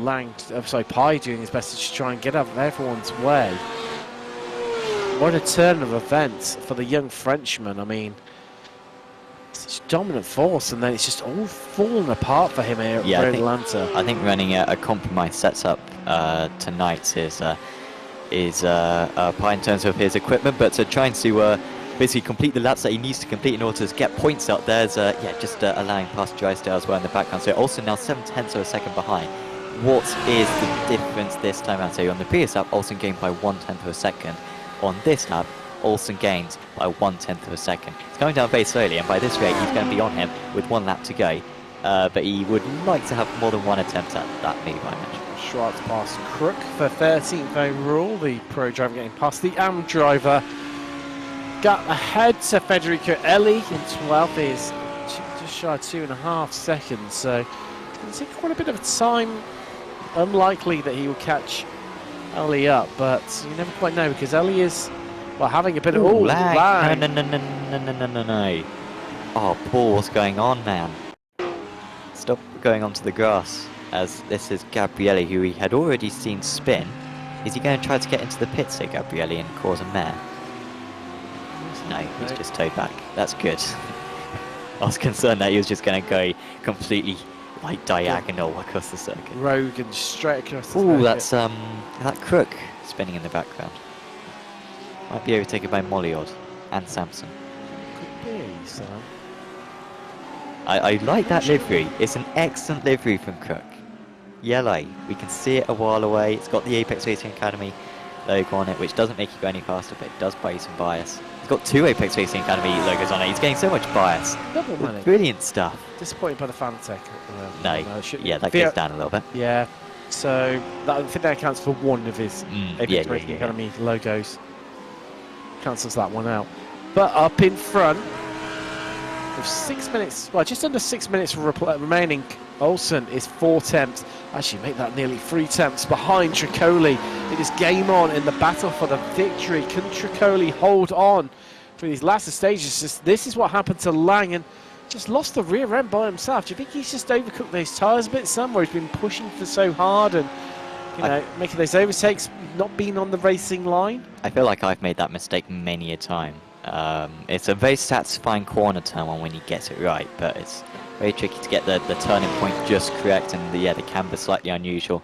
Pi doing his best to just try and get out of everyone's way. What a turn of events for the young Frenchman. I mean, such dominant force, and then it's just all fallen apart for him here at Atlanta. I think running a compromise setup tonight is Pi in terms of his equipment, but trying to basically complete the laps that he needs to complete in order to get points up. There's just allowing past Drysdale as well in the background. So also now 7/10 of a second behind. What is the difference this time around? So on the previous lap, Olsen gained by 1/10 of a second. On this lap, Olsen gains by 1/10 of a second. It's going down very slowly, and by this rate, he's going to be on him with 1 lap to go. But he would like to have more than 1 attempt at that lead, I mentioned. Schwartz past Crook for 13th overall. The pro driver getting past the AM driver. Got ahead to Federico Eli in 12th, is just shy of 2.5 seconds, so it's going to take quite a bit of time. Unlikely that he will catch Eli up, but you never quite know because Eli is, well, having a bit of lag. No. Oh, Paul, what's going on, man? Stop going onto the grass, as this is Gabrielli, who we had already seen spin. Is he going to try to get into the pits here, Gabrielli, and cause a mare? No, he's just towed back. That's good. I was concerned that he was just going to go completely like diagonal across the circuit. Rogue and straight across the circuit. Ooh, that's that Crook spinning in the background. Might be overtaken by Molliod and Samson. Could be, so. I like that livery. It's an excellent livery from Crook. Yellow. We can see it a while away. It's got the Apex Racing Academy logo on it, which doesn't make you go any faster, but it does buy you some bias. He's got 2 Apex Racing Academy logos on it. He's getting so much bias. Double money. Brilliant stuff. Disappointed by the Fantech. Yeah, that goes down a little bit. Yeah, so I think that accounts for one of his Apex Racing Academy logos. Cancels that one out. But up in front, with 6 minutes, well, just under 6 minutes remaining, Olsen is 4 tenths. Actually, make that nearly 3 tenths behind Triccoli. It is game on in the battle for the victory. Can Triccoli hold on for these latter stages? This is what happened to Lang, and just lost the rear end by himself. Do you think he's just overcooked those tyres a bit somewhere? He's been pushing for so hard and, you know, making those overtakes, not being on the racing line? I feel like I've made that mistake many a time. It's a very satisfying corner turn one when he gets it right, but it's very tricky to get the turning point just correct, and the camber slightly unusual.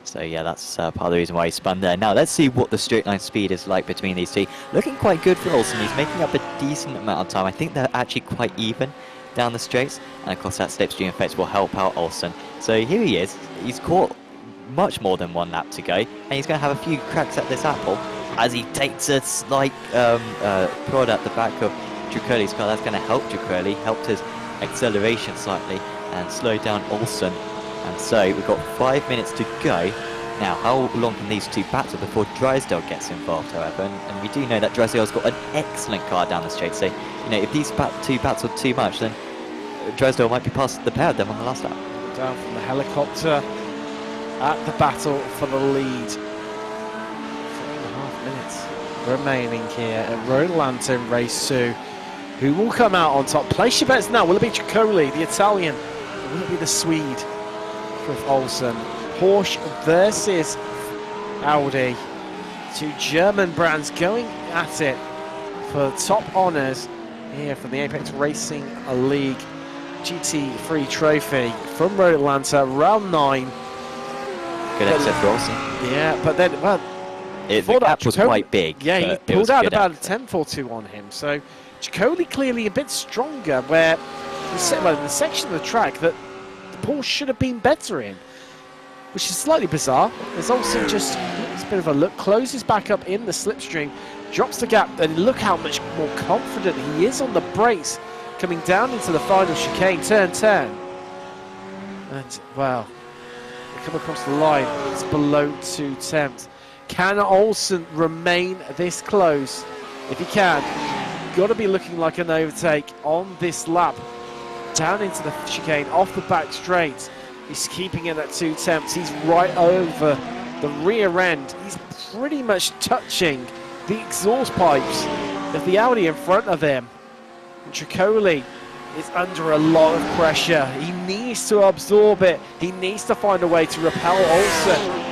So yeah, that's part of the reason why he spun there. Now let's see what the straight line speed is like between these two. Looking quite good for Olsen. He's making up a decent amount of time. I think they're actually quite even down the straights, and of course that slipstream effect will help out Olsen. So here he is. He's caught much more than 1 lap to go, and he's going to have a few cracks at this apple as he takes a slight prod at the back of Triccoli's car. That's going to help Triccoli, helped his acceleration slightly and slow down Olsen. And so we've got 5 minutes to go. Now, how long can these two battle before Drysdale gets involved, however? And we do know that Drysdale's got an excellent car down the straight. So, you know, if these two battle too much, then Drysdale might be past the pair of them on the last lap. Down from the helicopter at the battle for the lead. 3.5 minutes remaining here at Road Lantern Race 2. Who will come out on top? Place your bets now. Will it be Triccoli, the Italian? Or will it be the Swede with Olsen? Porsche versus Audi. 2 German brands going at it for top honours here from the Apex Racing League GT3 trophy from Road Atlanta, round 9. Good exit for Olsen. Yeah, but then, well, The gap was quite big. Yeah, he pulled out about a 10.42 on him. So Chicoli clearly a bit stronger, where in the section of the track that the Porsche should have been better in, which is slightly bizarre. There's also just a bit of a look, closes back up in the slipstream, drops the gap, and look how much more confident he is on the brakes coming down into the final chicane, turn 10. And, well, they come across the line, it's below 2 tenths. Can Olsen remain this close? If he can, got to be looking like an overtake on this lap. Down into the chicane, off the back straight. He's keeping it at 2 tenths. He's right over the rear end. He's pretty much touching the exhaust pipes of the Audi in front of him. And Tricoli is under a lot of pressure. He needs to absorb it. He needs to find a way to repel Olsen.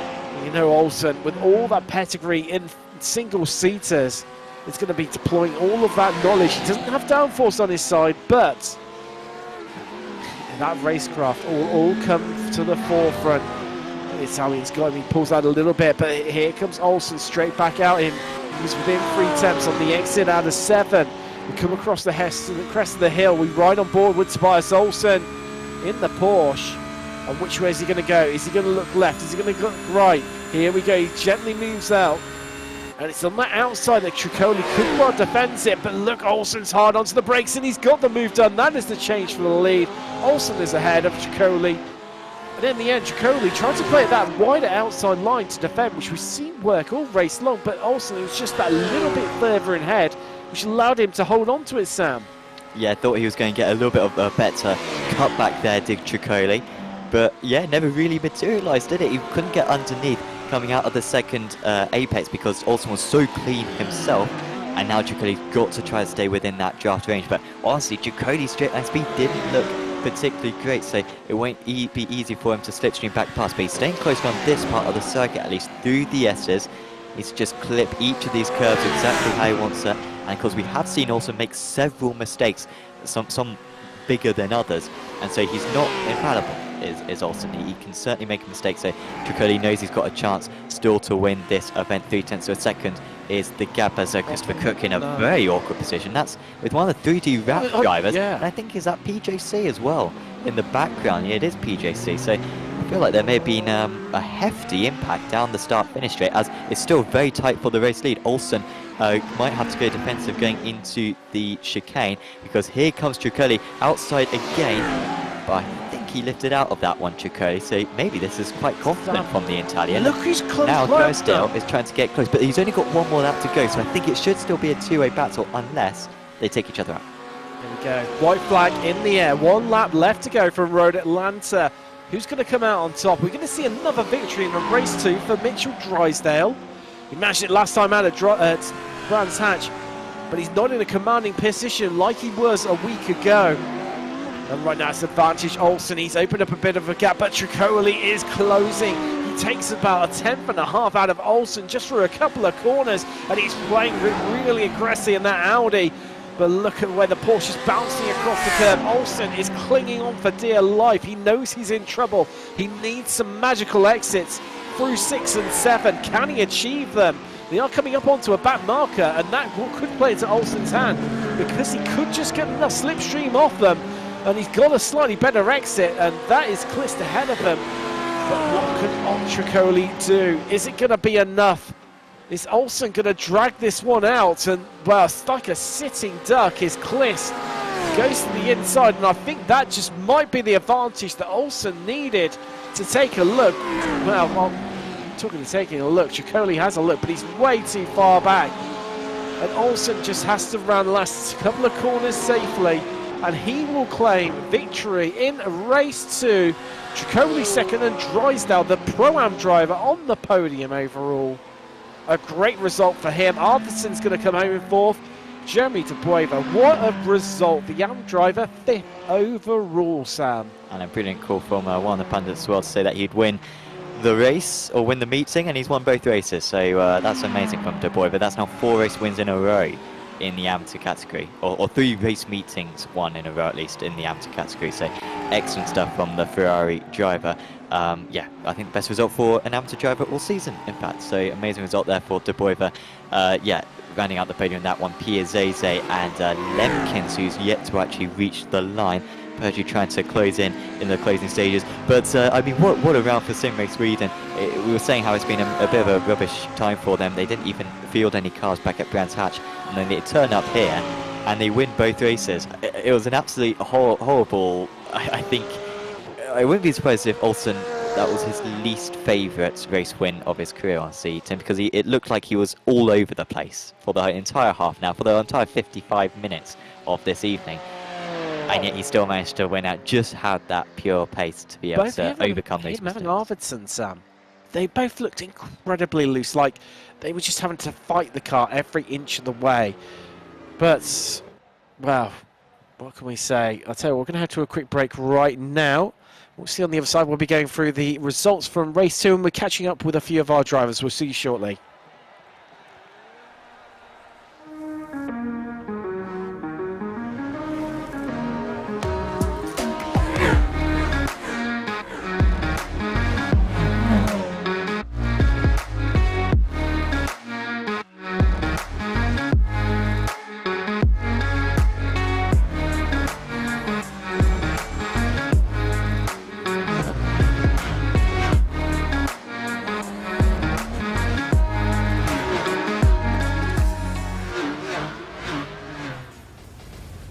You know, Olsen, with all that pedigree in single-seaters, is going to be deploying all of that knowledge. He doesn't have downforce on his side, but that racecraft will all come to the forefront. It's how he's got him. He pulls out a little bit, but here comes Olsen straight back out in. He was within 3 tenths on the exit out of 7. We come across the crest of the hill. We ride on board with Tobias Olsen in the Porsche. And which way is he going to go? Is he going to look left? Is he going to look right? Here we go. He gently moves out. And it's on that outside that Tricoli could not defend it. But look, Olsen's hard onto the brakes and he's got the move done. That is the change for the lead. Olsen is ahead of Tricoli. And in the end, Tricoli tried to play that wider outside line to defend, which we've seen work all race long. But Olsen was just that little bit further ahead, which allowed him to hold on to it, Sam. Yeah, I thought he was going to get a little bit of a better cut back there, did Tricoli. But yeah, never really materialised, did it? He couldn't get underneath coming out of the second apex because Olsen was so clean himself, and now Tricoli's got to try to stay within that draft range. But honestly, Tricoli's straight line speed didn't look particularly great, so it won't be easy for him to slipstream back past. But he's staying close on this part of the circuit, at least through the S's. He's just clip each of these curves exactly how he wants it. And because we have seen Olsen make several mistakes, some bigger than others, and so he's not infallible. Is Olsen. He can certainly make a mistake, so Tricoli knows he's got a chance still to win this event. 3 tenths of a second is the gap, as Christopher Cook in a very awkward position. That's with one of the 3D rap drivers, yeah. And I think is that PJC as well in the background. Yeah, it is PJC, so I feel like there may have been a hefty impact down the start-finish straight, as it's still very tight for the race lead. Olsen might have to go defensive going into the chicane, because here comes Tricoli outside again, but I think he lifted out of that one, Tricoli, so maybe this is quite confident from the Italian. Look who's close. Now Drysdale is trying to get close, but he's only got one more lap to go, so I think it should still be a two-way battle unless they take each other out. There we go. White flag in the air. 1 lap left to go from Road Atlanta. Who's going to come out on top? We're going to see another victory in the race 2 for Mitchell Drysdale. He managed it last time out at Brands Hatch, but he's not in a commanding position like he was a week ago. And right now it's advantage Olsen. He's opened up a bit of a gap, but Tricoli is closing. He takes about 1.5 tenths out of Olsen just for a couple of corners, and he's playing really aggressive in that Audi. But look at where the Porsche is bouncing across the curb. Olsen is clinging on for dear life. He knows he's in trouble. He needs some magical exits through 6 and 7. Can he achieve them? They are coming up onto a back marker, and that could play into Olsen's hand, because he could just get enough slipstream off them. And he's got a slightly better exit, and that is Clist ahead of him. But what can Tricoli do? Is it going to be enough? Is Olsen going to drag this one out? And, well, it's like a sitting duck is Clist. Goes to the inside, and I think that just might be the advantage that Olsen needed to take a look. Well, talking of taking a look, Tricoli has a look, but he's way too far back. And Olsen just has to run the last couple of corners safely, and he will claim victory in race 2. Tricoli second, and Drysdale, the Pro-Am driver, on the podium overall. A great result for him. Arthursson's going to come home in 4th. Jeremy De Bueva, what a result. The young driver 5th overall, Sam. And a brilliant call from one of the pundits as well to say that he'd win the race or win the meeting, and he's won both races, so that's amazing from De Bueva. That's now 4 race wins in a row in the amateur category, or 3 race meetings won in a row at least in the amateur category. So excellent stuff from the Ferrari driver. Yeah, I think the best result for an amateur driver all season, in fact. So amazing result there for De Boiver. Yeah, rounding out the podium in that one, Piazzese and Lemkins, who's yet to actually reach the line. Perju trying to close in the closing stages. But I mean, what a round for Sim Race Sweden. We were saying how it's been a bit of a rubbish time for them. They didn't even field any cars back at Brands Hatch, and then they turn up here and they win both races. It was an absolute horrible. I think I wouldn't be surprised if Olsen, that was his least favourite race win of his career on Tim, because it looked like he was all over the place for the entire half now, for the entire 55 minutes of this evening. And yet he still managed to win out, just had that pure pace to be able to overcome those mistakes. And Arvidsson, Sam, they both looked incredibly loose, like they were just having to fight the car every inch of the way. But, well, what can we say? I'll tell you what, we're going to head to a quick break right now. We'll see on the other side. We'll be going through the results from race 2, and we're catching up with a few of our drivers. We'll see you shortly.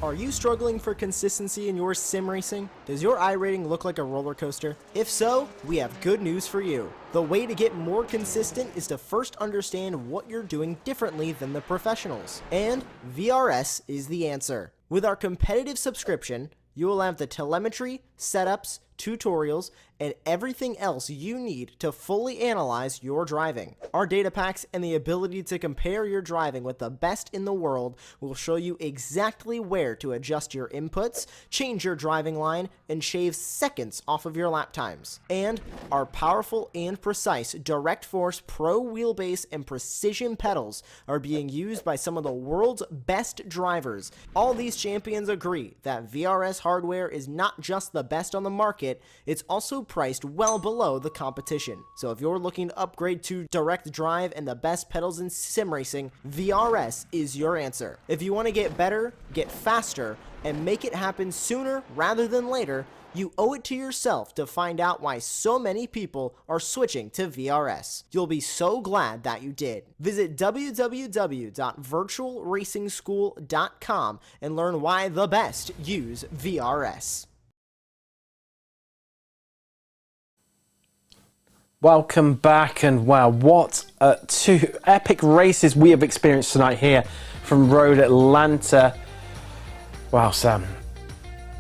Are you struggling for consistency in your sim racing? Does your iRating look like a roller coaster? If so, we have good news for you. The way to get more consistent is to first understand what you're doing differently than the professionals. And VRS is the answer. With our competitive subscription, you will have the telemetry, setups, tutorials, and everything else you need to fully analyze your driving. Our data packs and the ability to compare your driving with the best in the world will show you exactly where to adjust your inputs, change your driving line, and shave seconds off of your lap times. And our powerful and precise Direct Force Pro wheelbase and precision pedals are being used by some of the world's best drivers. All these champions agree that VRS hardware is not just the best on the market, it's also priced well below the competition. So if you're looking to upgrade to direct drive and the best pedals in sim racing, VRS is your answer. If you want to get better, get faster, and make it happen sooner rather than later, you owe it to yourself to find out why so many people are switching to VRS. You'll be so glad that you did. Visit www.virtualracingschool.com and learn why the best use VRS. Welcome back, and wow, what 2 epic races we have experienced tonight here from Road Atlanta. Wow, Sam,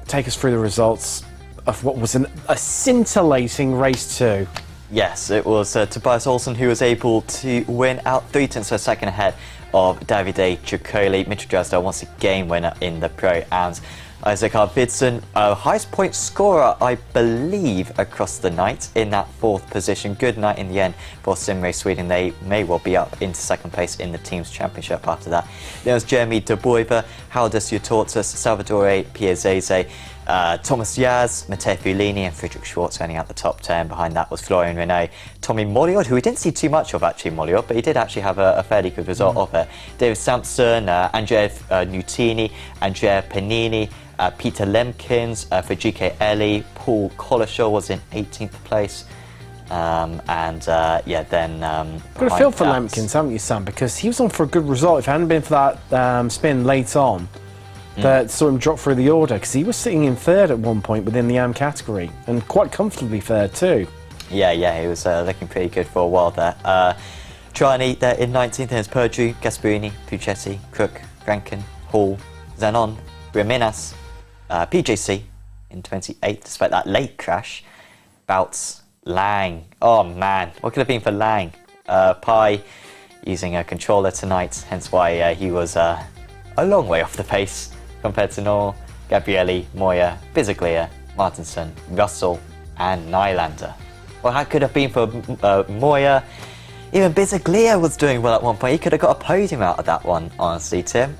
take us through the results of what was a scintillating race 2. Yes, it was Tobias Olsen who was able to win out 3 tenths per second ahead of Davide Ciccoli. Mitchell Dresdale once again winner in the Pro-Ams. Isaac Arvidsson, highest point scorer, I believe, across the night in that 4th position. Good night in the end for Sim Race Sweden. They may well be up into 2nd place in the Teams Championship after that. There was Jeremy De Boiver, Haldus Utortus, Salvatore Piazzese, Thomas Yaz, Matteo Fulini and Friedrich Schwartz running out the top 10. Behind that was Florian Renault, Tommy Molliard, who we didn't see too much of actually, Molliard, but he did actually have a fairly good result of it. David Sampson, Andrea Nutini, Andrea Panini, Peter Lemkins, for GK Ellie, Paul Collishaw was in 18th place. Then Got a feel for Lemkins, haven't you, Sam? Because he was on for a good result. If it hadn't been for that spin late on, that saw him drop through the order, because he was sitting in 3rd at one point within the AM category, and quite comfortably 3rd too. Yeah, he was looking pretty good for a while there. Trani there in 19th, there's Perju, Gasparini, Puccetti, Crook, Rankin, Hall, Zanon, Breminas, PJC in 28th, despite that late crash. Bouts, Lang, oh man, what could have been for Lang? Pai using a controller tonight, hence why he was a long way off the pace compared to normal. Gabrielli, Moya, Bizaglia, Martinson, Russell and Nylander. Well, how could have been for Moya? Even Bizzaglia was doing well at one point. He could have got a podium out of that one, honestly, Tim.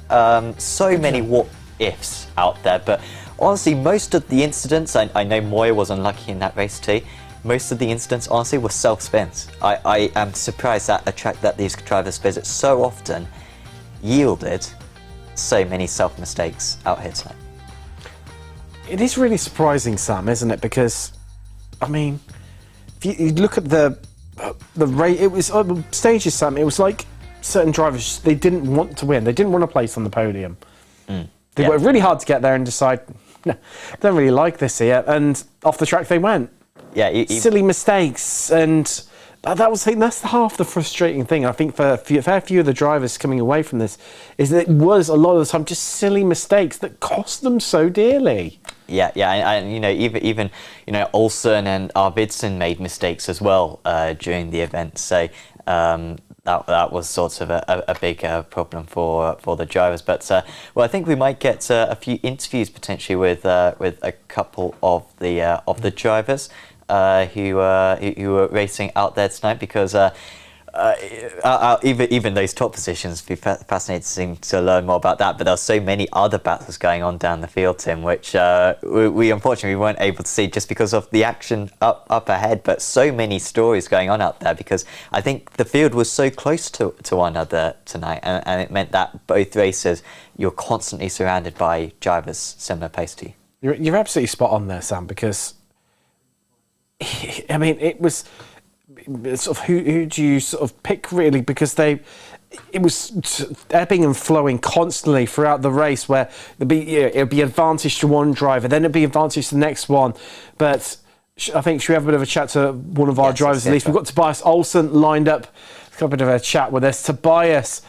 So many what-ifs out there, but honestly, most of the incidents, I know Moya was unlucky in that race too, most of the incidents, honestly, were self-spins. I am surprised that a track that these drivers visit so often yielded so many self-mistakes out here tonight. It is really surprising, Sam, isn't it? Because, I mean, if you look at the race, it was stages, Sam, it was like certain drivers, they didn't want to win. They didn't want to place on the podium. They worked really hard to get there and decide, no, I don't really like this here. And off the track they went. Yeah, silly mistakes, and that's half the frustrating thing. I think for a fair few of the drivers coming away from this is that it was a lot of the time just silly mistakes that cost them so dearly. Yeah, and you know, even you know, Olsen and Arvidsson made mistakes as well during the event. So that was sort of a big problem for the drivers. But well, I think we might get a few interviews potentially with a couple of the drivers who were racing out there tonight, because even those top positions, it'd be fascinating to learn more about that. But there are so many other battles going on down the field, Tim, which we unfortunately weren't able to see just because of the action up ahead. But so many stories going on out there, because I think the field was so close to one another tonight, and it meant that both races you're constantly surrounded by drivers similar pace to you. You're absolutely spot on there, Sam, because I mean, it was sort of who do you sort of pick, really, because it was ebbing and flowing constantly throughout the race, where it'd be advantage to one driver, then it'd be advantage to the next one. But I think, should we have a bit of a chat to one of our drivers at least? We've got Tobias Olsen lined up. Let's have a bit of a chat with us. Tobias,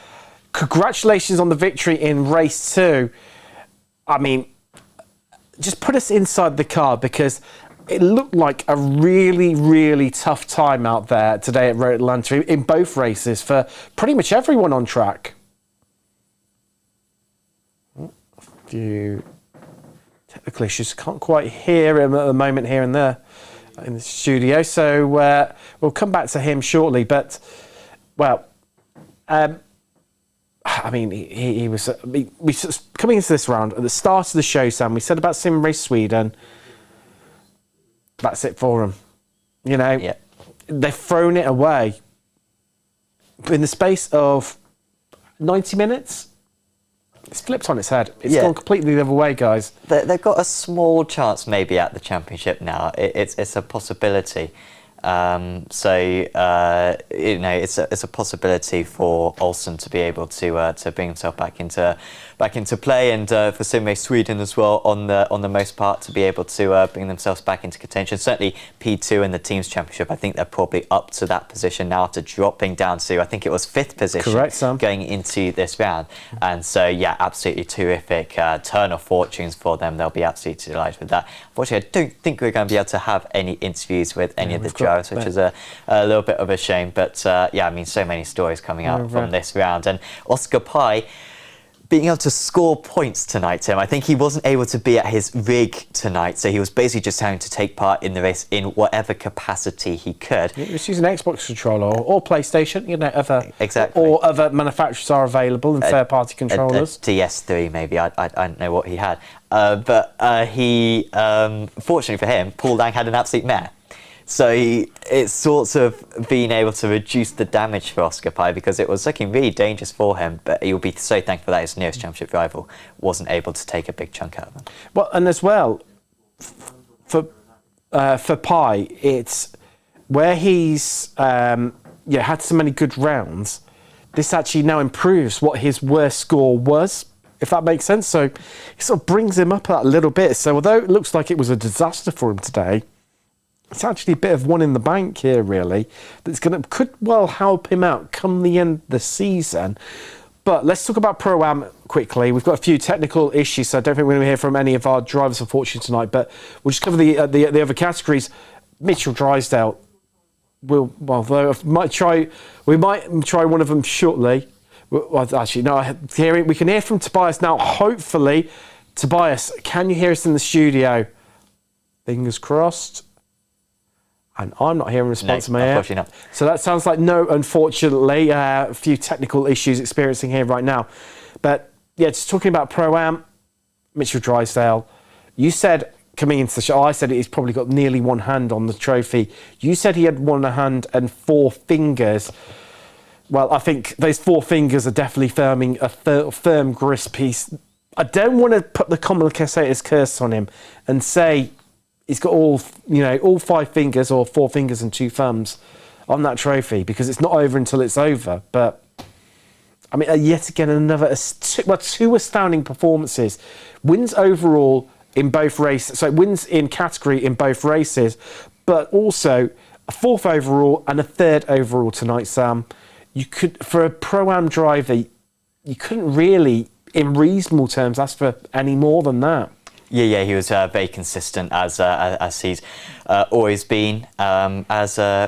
congratulations on the victory in race 2. I mean, just put us inside the car, because it looked like a really, really tough time out there today at Road Atlanta in both races for pretty much everyone on track. A few technical issues. Can't quite hear him at the moment here and there in the studio. So we'll come back to him shortly. But, well, I mean, he was... we coming into this round, at the start of the show, Sam, we said about Sim Race Sweden... That's it for them. You know, they've thrown it away. In the space of 90 minutes, it's flipped on its head. It's gone completely the other way, guys. They've got a small chance maybe at the championship now. It's a possibility. So you know, it's a possibility for Olsen to be able to bring himself back into play, and for Sim Race Sweden as well, on the most part, to be able to bring themselves back into contention. Certainly P2 in the teams championship, I think they're probably up to that position now, after dropping down to, I think it was 5th position. Correct, Sam. Going into this round. And so yeah, absolutely terrific turn of fortunes for them. They'll be absolutely delighted with that. Unfortunately, I don't think we're going to be able to have any interviews with any of the drivers, which is a little bit of a shame. But yeah, I mean, so many stories coming out from this round. And Oscar Pai being able to score points tonight, Tim. I think he wasn't able to be at his rig tonight, so he was basically just having to take part in the race in whatever capacity he could. He was using an Xbox controller or PlayStation, you know, exactly. Or other manufacturers are available, and third-party controllers. A DS3 maybe, I don't know what he had. But he, fortunately for him, Paul Lang had an absolute mare. So it's sort of been able to reduce the damage for Oscar Pai, because it was looking really dangerous for him, but he'll be so thankful that his nearest championship rival wasn't able to take a big chunk out of him. Well, and as well, for Pai, it's where he's had so many good rounds, this actually now improves what his worst score was, if that makes sense. So it sort of brings him up a little bit. So although it looks like it was a disaster for him today, it's actually a bit of one in the bank here, really, that's could well help him out come the end of the season. But let's talk about Pro-Am quickly. We've got a few technical issues, so I don't think we're going to hear from any of our drivers, unfortunately, tonight. But we'll just cover the other categories. Mitchell Drysdale we might try one of them shortly. Well, actually, no. We can hear from Tobias now. Hopefully, Tobias, can you hear us in the studio? Fingers crossed. And I'm not hearing a response from unfortunately not. So that sounds like no, unfortunately. A few technical issues experiencing here right now. But yeah, just talking about Pro-Am, Mitchell Drysdale, you said coming into the show, I said he's probably got nearly one hand on the trophy. You said he had one hand and 4 fingers. Well, I think those 4 fingers are definitely firming a firm grist piece. I don't want to put the commentator's curse on him and say he's got all 5 fingers or 4 fingers and 2 thumbs on that trophy, because it's not over until it's over. But I mean, yet again, another 2 astounding performances. Wins overall in both races, so wins in category in both races, but also a 4th overall and a 3rd overall tonight, Sam. You could, for a Pro-Am driver, you couldn't really, in reasonable terms, ask for any more than that. Yeah, he was very consistent as he's always been. Well,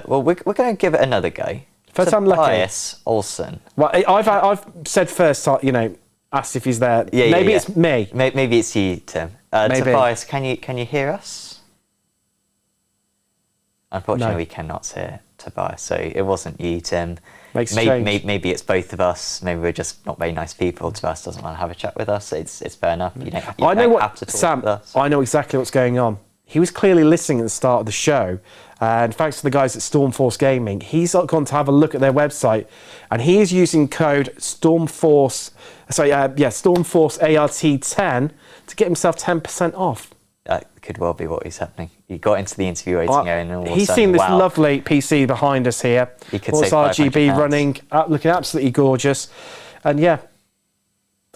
we're going to give it another go. First time lucky. Tobias Olsen. Well, I've said first, asked if he's there. Yeah, maybe it's me. Maybe it's you, Tim. Maybe. Tobias, can you hear us? Unfortunately, No. we cannot hear Tobias, so it wasn't you, Tim. Maybe it's both of us. Maybe we're just not very nice people. Tobias doesn't want to have a chat with us. It's fair enough. You don't have to talk Sam, with us. I know exactly what's going on. He was clearly listening at the start of the show, and thanks to the guys at Stormforce Gaming, he's gone to have a look at their website, and he is using code Stormforce ART10 to get himself 10% off. That could well be what is happening. You got into the interview waiting area, and all of a he's sudden, seen this wow. lovely PC behind us here. He could All save this RGB £500. running, looking absolutely gorgeous, and yeah,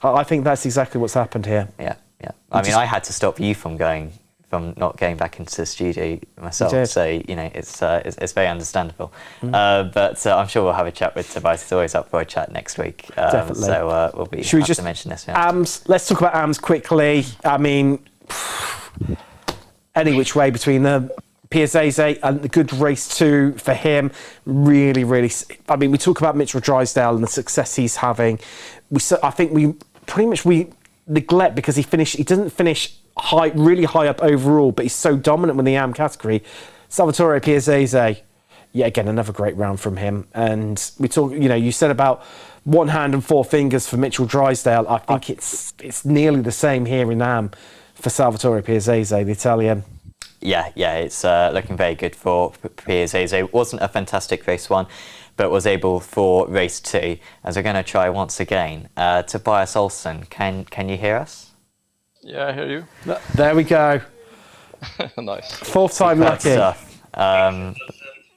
I think that's exactly what's happened here. Yeah. I mean, I had to stop you from not going back into the studio myself. So it's very understandable. But I'm sure we'll have a chat with Tobias. He's always up for a chat next week. Definitely. So we'll be happy to mention this. AMS. Let's talk about AMS quickly. I mean, any which way between them. Piazzese, and a good race too for him. Really, really. I mean, we talk about Mitchell Drysdale and the success he's having. I think we neglect, because he doesn't finish really high up overall, but he's so dominant with the AM category. Salvatore Piazzese, yeah, again, another great round from him. And we talk, you said about 1 hand and 4 fingers for Mitchell Drysdale. I think it's nearly the same here in AM for Salvatore Piazzese, the Italian. Yeah, it's looking very good for Piazzese. It wasn't a fantastic race 1, but was able for race 2. As we're going to try once again. Tobias Olsen, can you hear us? Yeah, I hear you. There we go. Nice. 4th time lucky. Stuff.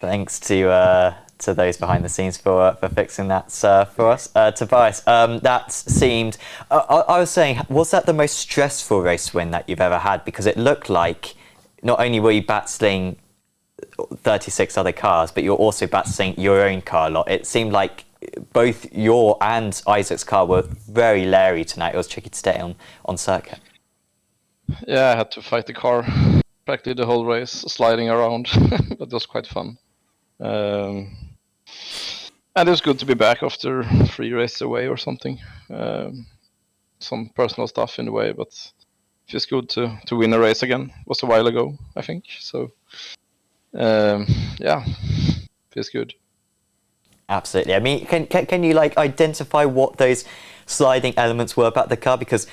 Thanks to those behind the scenes for fixing that for us. Tobias, that seemed... I was saying, was that the most stressful race win that you've ever had? Because it looked like not only were you battling 36 other cars, but you're also battling your own car a lot. It seemed like both your and Isaac's car were very leery tonight. It was tricky to stay on circuit. Yeah, I had to fight the car practically the whole race, sliding around, but it was quite fun. And it was good to be back after 3 races away or something. Some personal stuff in the way, but it feels good to win a race again. It was a while ago, I think. So, yeah, feels good. Absolutely. I mean, can you identify what those sliding elements were about the car? Because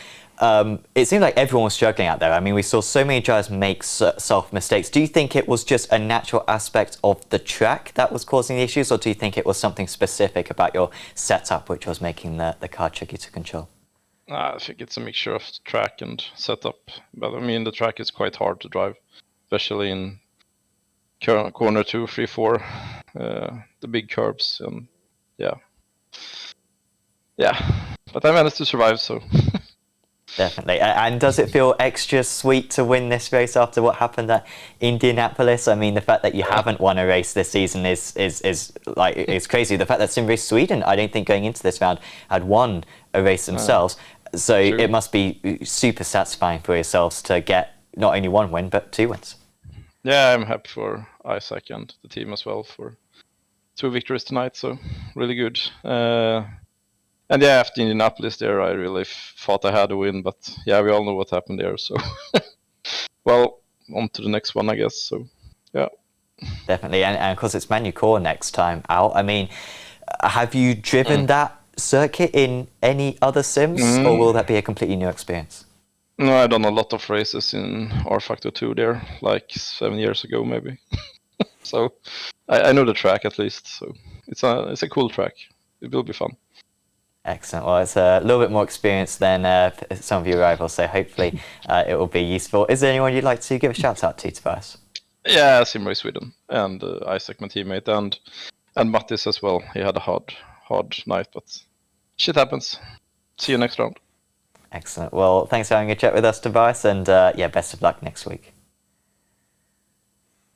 it seemed like everyone was struggling out there. I mean, we saw so many drivers make self mistakes. Do you think it was just a natural aspect of the track that was causing the issues, or do you think it was something specific about your setup which was making the car tricky to control? I think it's a mixture of track and setup. But I mean, the track is quite hard to drive, especially in corner 2, 3, 4, the big curbs, and yeah. But I managed to survive, so. Definitely. And does it feel extra sweet to win this race after what happened at Indianapolis? I mean, the fact that you haven't won a race this season is crazy. The fact that Sim Race Sweden, I don't think going into this round, had won a race themselves. So true. It must be super satisfying for yourselves to get not only 1 win, but 2 wins. Yeah, I'm happy for Isaac and the team as well for 2 victories tonight, so really good. And yeah, after Indianapolis there, I really thought I had a win, but yeah, we all know what happened there, so. Well, on to the next one, I guess, so yeah. Definitely, and of course it's Manu Core next time out. I mean, have you driven that circuit in any other sims, or will that be a completely new experience? No, I've done a lot of races in R Factor 2 there, like 7 years ago maybe. So I know the track at least. So it's a cool track. It will be fun. Excellent. Well, it's a little bit more experience than some of your rivals, so hopefully it will be useful. Is there anyone you'd like to give a shout out to, Tobias? Yeah, Simray Sweden and Isaac, my teammate, and Mattis as well. He had a hard night, but shit happens. See you next round. Excellent. Well, thanks for having a chat with us, Tobias, and yeah, best of luck next week.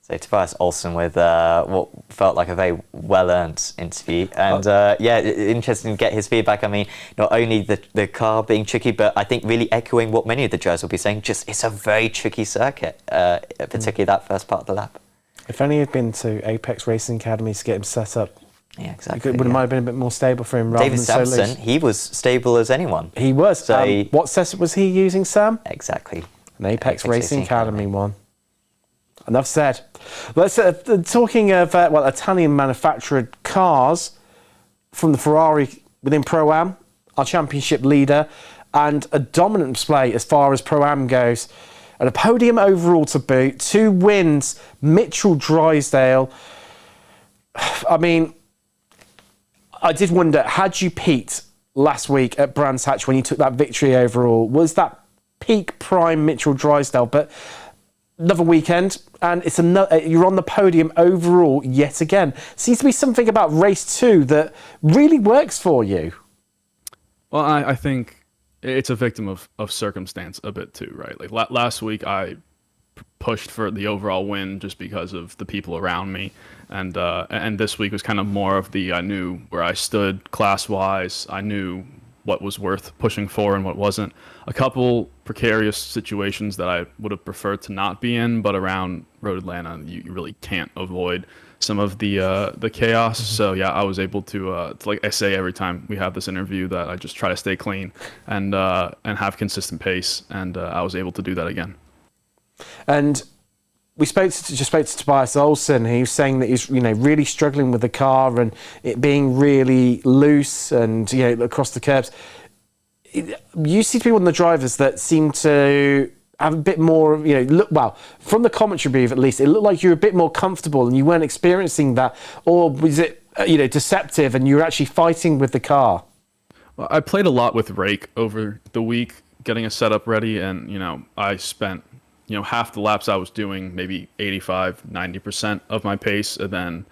So Tobias Olsen with what felt like a very well-earned interview, and yeah, interesting to get his feedback. I mean, not only the car being tricky, but I think really echoing what many of the drivers will be saying, just it's a very tricky circuit, particularly that first part of the lap. If only he'd been to Apex Racing Academy to get him set up. Yeah, exactly. It might have been a bit more stable for him. David Sampson, he was stable as anyone. He was. So, what setup was he using, Sam? Exactly. An Apex Racing Academy one. Enough said. Let's talking of Italian manufactured cars from the Ferrari within Pro-Am, our championship leader, and a dominant display as far as Pro-Am goes. And a podium overall to boot, 2 wins, Mitchell Drysdale. I mean, I did wonder, had you peaked last week at Brands Hatch when you took that victory overall? Was that peak prime Mitchell Drysdale? But another weekend, and it's another. You're on the podium overall yet again. Seems to be something about race 2 that really works for you. Well, I think it's a victim of circumstance a bit too, right? Like last week, I pushed for the overall win just because of the people around me, and this week was kind of more of I knew where I stood class-wise. I knew what was worth pushing for and what wasn't. A couple precarious situations that I would have preferred to not be in, but around Road Atlanta, you really can't avoid some of the chaos. So yeah, I was able to like I say every time we have this interview, that I just try to stay clean and have consistent pace, and I was able to do that again. And we spoke to Tobias Olsen. He was saying that he's really struggling with the car and it being really loose and across the curbs. You seem to be one of the drivers that seem to have a bit more, look, well, from the commentary brief at least, it looked like you were a bit more comfortable and you weren't experiencing that, or was it deceptive and you were actually fighting with the car? Well, I played a lot with Rake over the week, getting a setup ready, and I spent half the laps I was doing, maybe 85-90% of my pace, and then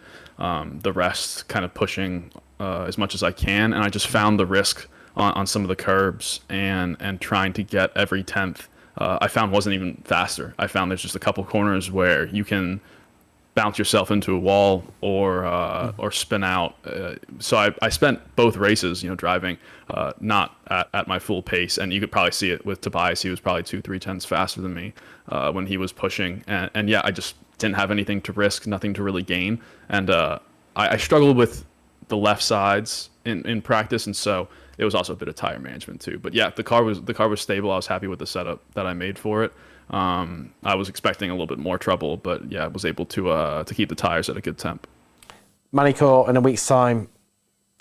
the rest kind of pushing as much as I can. And I just found the risk on some of the curbs and trying to get every 10th. I found wasn't even faster. I found there's just a couple corners where you can bounce yourself into a wall or spin out. So I spent both races, driving not at my full pace, and you could probably see it with Tobias. He was probably 2-3 tenths faster than me when he was pushing, and yeah, I just didn't have anything to risk, nothing to really gain, and I struggled with the left sides in practice, and so it was also a bit of tire management too. But yeah, the car was stable. I was happy with the setup that I made for it. I was expecting a little bit more trouble, but yeah, I was able to keep the tires at a good temp. Manicourt in a week's time.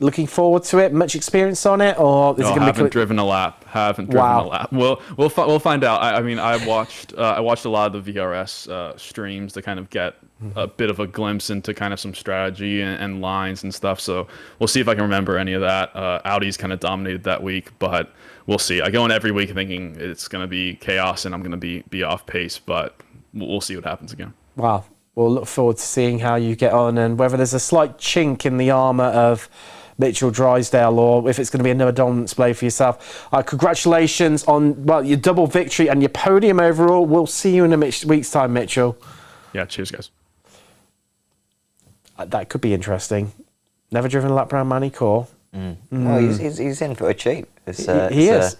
Looking forward to it. Much experience on it, or is it going to be? Haven't driven a lap. A lap. We'll find out. I mean, I watched a lot of the VRS streams to kind of get a bit of a glimpse into kind of some strategy and lines and stuff. So we'll see if I can remember any of that. Audi's kind of dominated that week, but we'll see. I go in every week thinking it's going to be chaos and I'm going to be off pace, but we'll see what happens again. Wow. We'll look forward to seeing how you get on and whether there's a slight chink in the armour of Mitchell Drysdale or if it's going to be another dominant display for yourself. Congratulations on your double victory and your podium overall. We'll see you in a week's time, Mitchell. Yeah, cheers, guys. That could be interesting. Never driven a lap around Manicourt. Well, he's in for a treat. He is.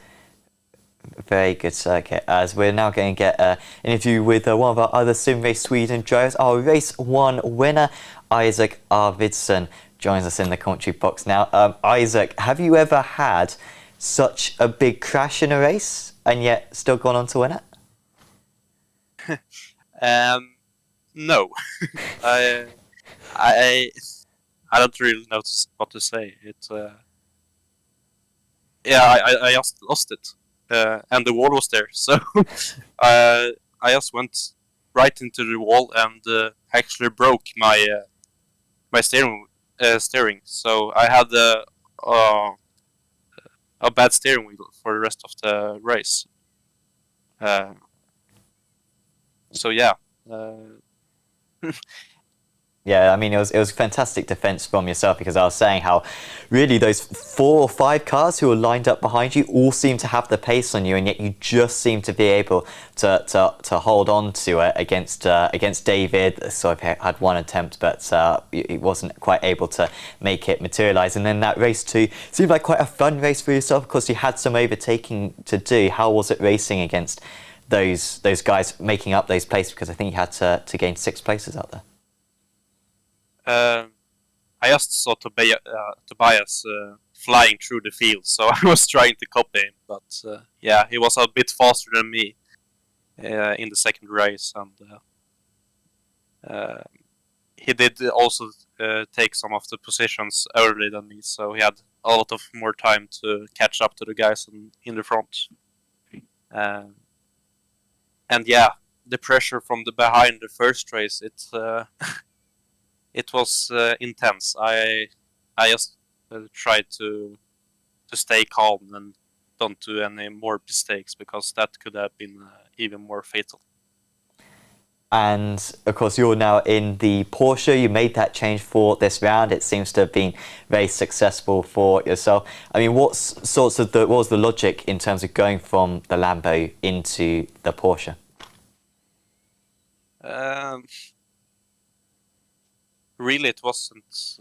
A very good circuit, as we're now going to get an interview with one of our other Sim Race Sweden drivers. Our Race 1 winner, Isaac Arvidsson, joins us in the commentary box now. Isaac, have you ever had such a big crash in a race and yet still gone on to win it? No, I don't really know what to say. I just lost it, and the wall was there, so I just went right into the wall and actually broke my steering. So I had a bad steering wheel for the rest of the race. So yeah. Yeah, I mean, it was fantastic defense from yourself, because I was saying how really those 4 or 5 cars who were lined up behind you all seem to have the pace on you, and yet you just seem to be able to hold on to it against David. So I've had one attempt, but he wasn't quite able to make it materialise. And then that race 2 seemed like quite a fun race for yourself, because you had some overtaking to do. How was it racing against those guys making up those places? Because I think you had to gain 6 places out there. I just saw Tobias flying through the field, so I was trying to copy him. But yeah, he was a bit faster than me in the second race, and he did also take some of the positions earlier than me, so he had a lot of more time to catch up to the guys in the front. And yeah, the pressure from behind the first race, it was intense. I just tried to stay calm and don't do any more mistakes, because that could have been even more fatal. And of course, you're now in the Porsche. You made that change for this round. It seems to have been very successful for yourself. I mean, what was the logic in terms of going from the Lambo into the Porsche? Really, it wasn't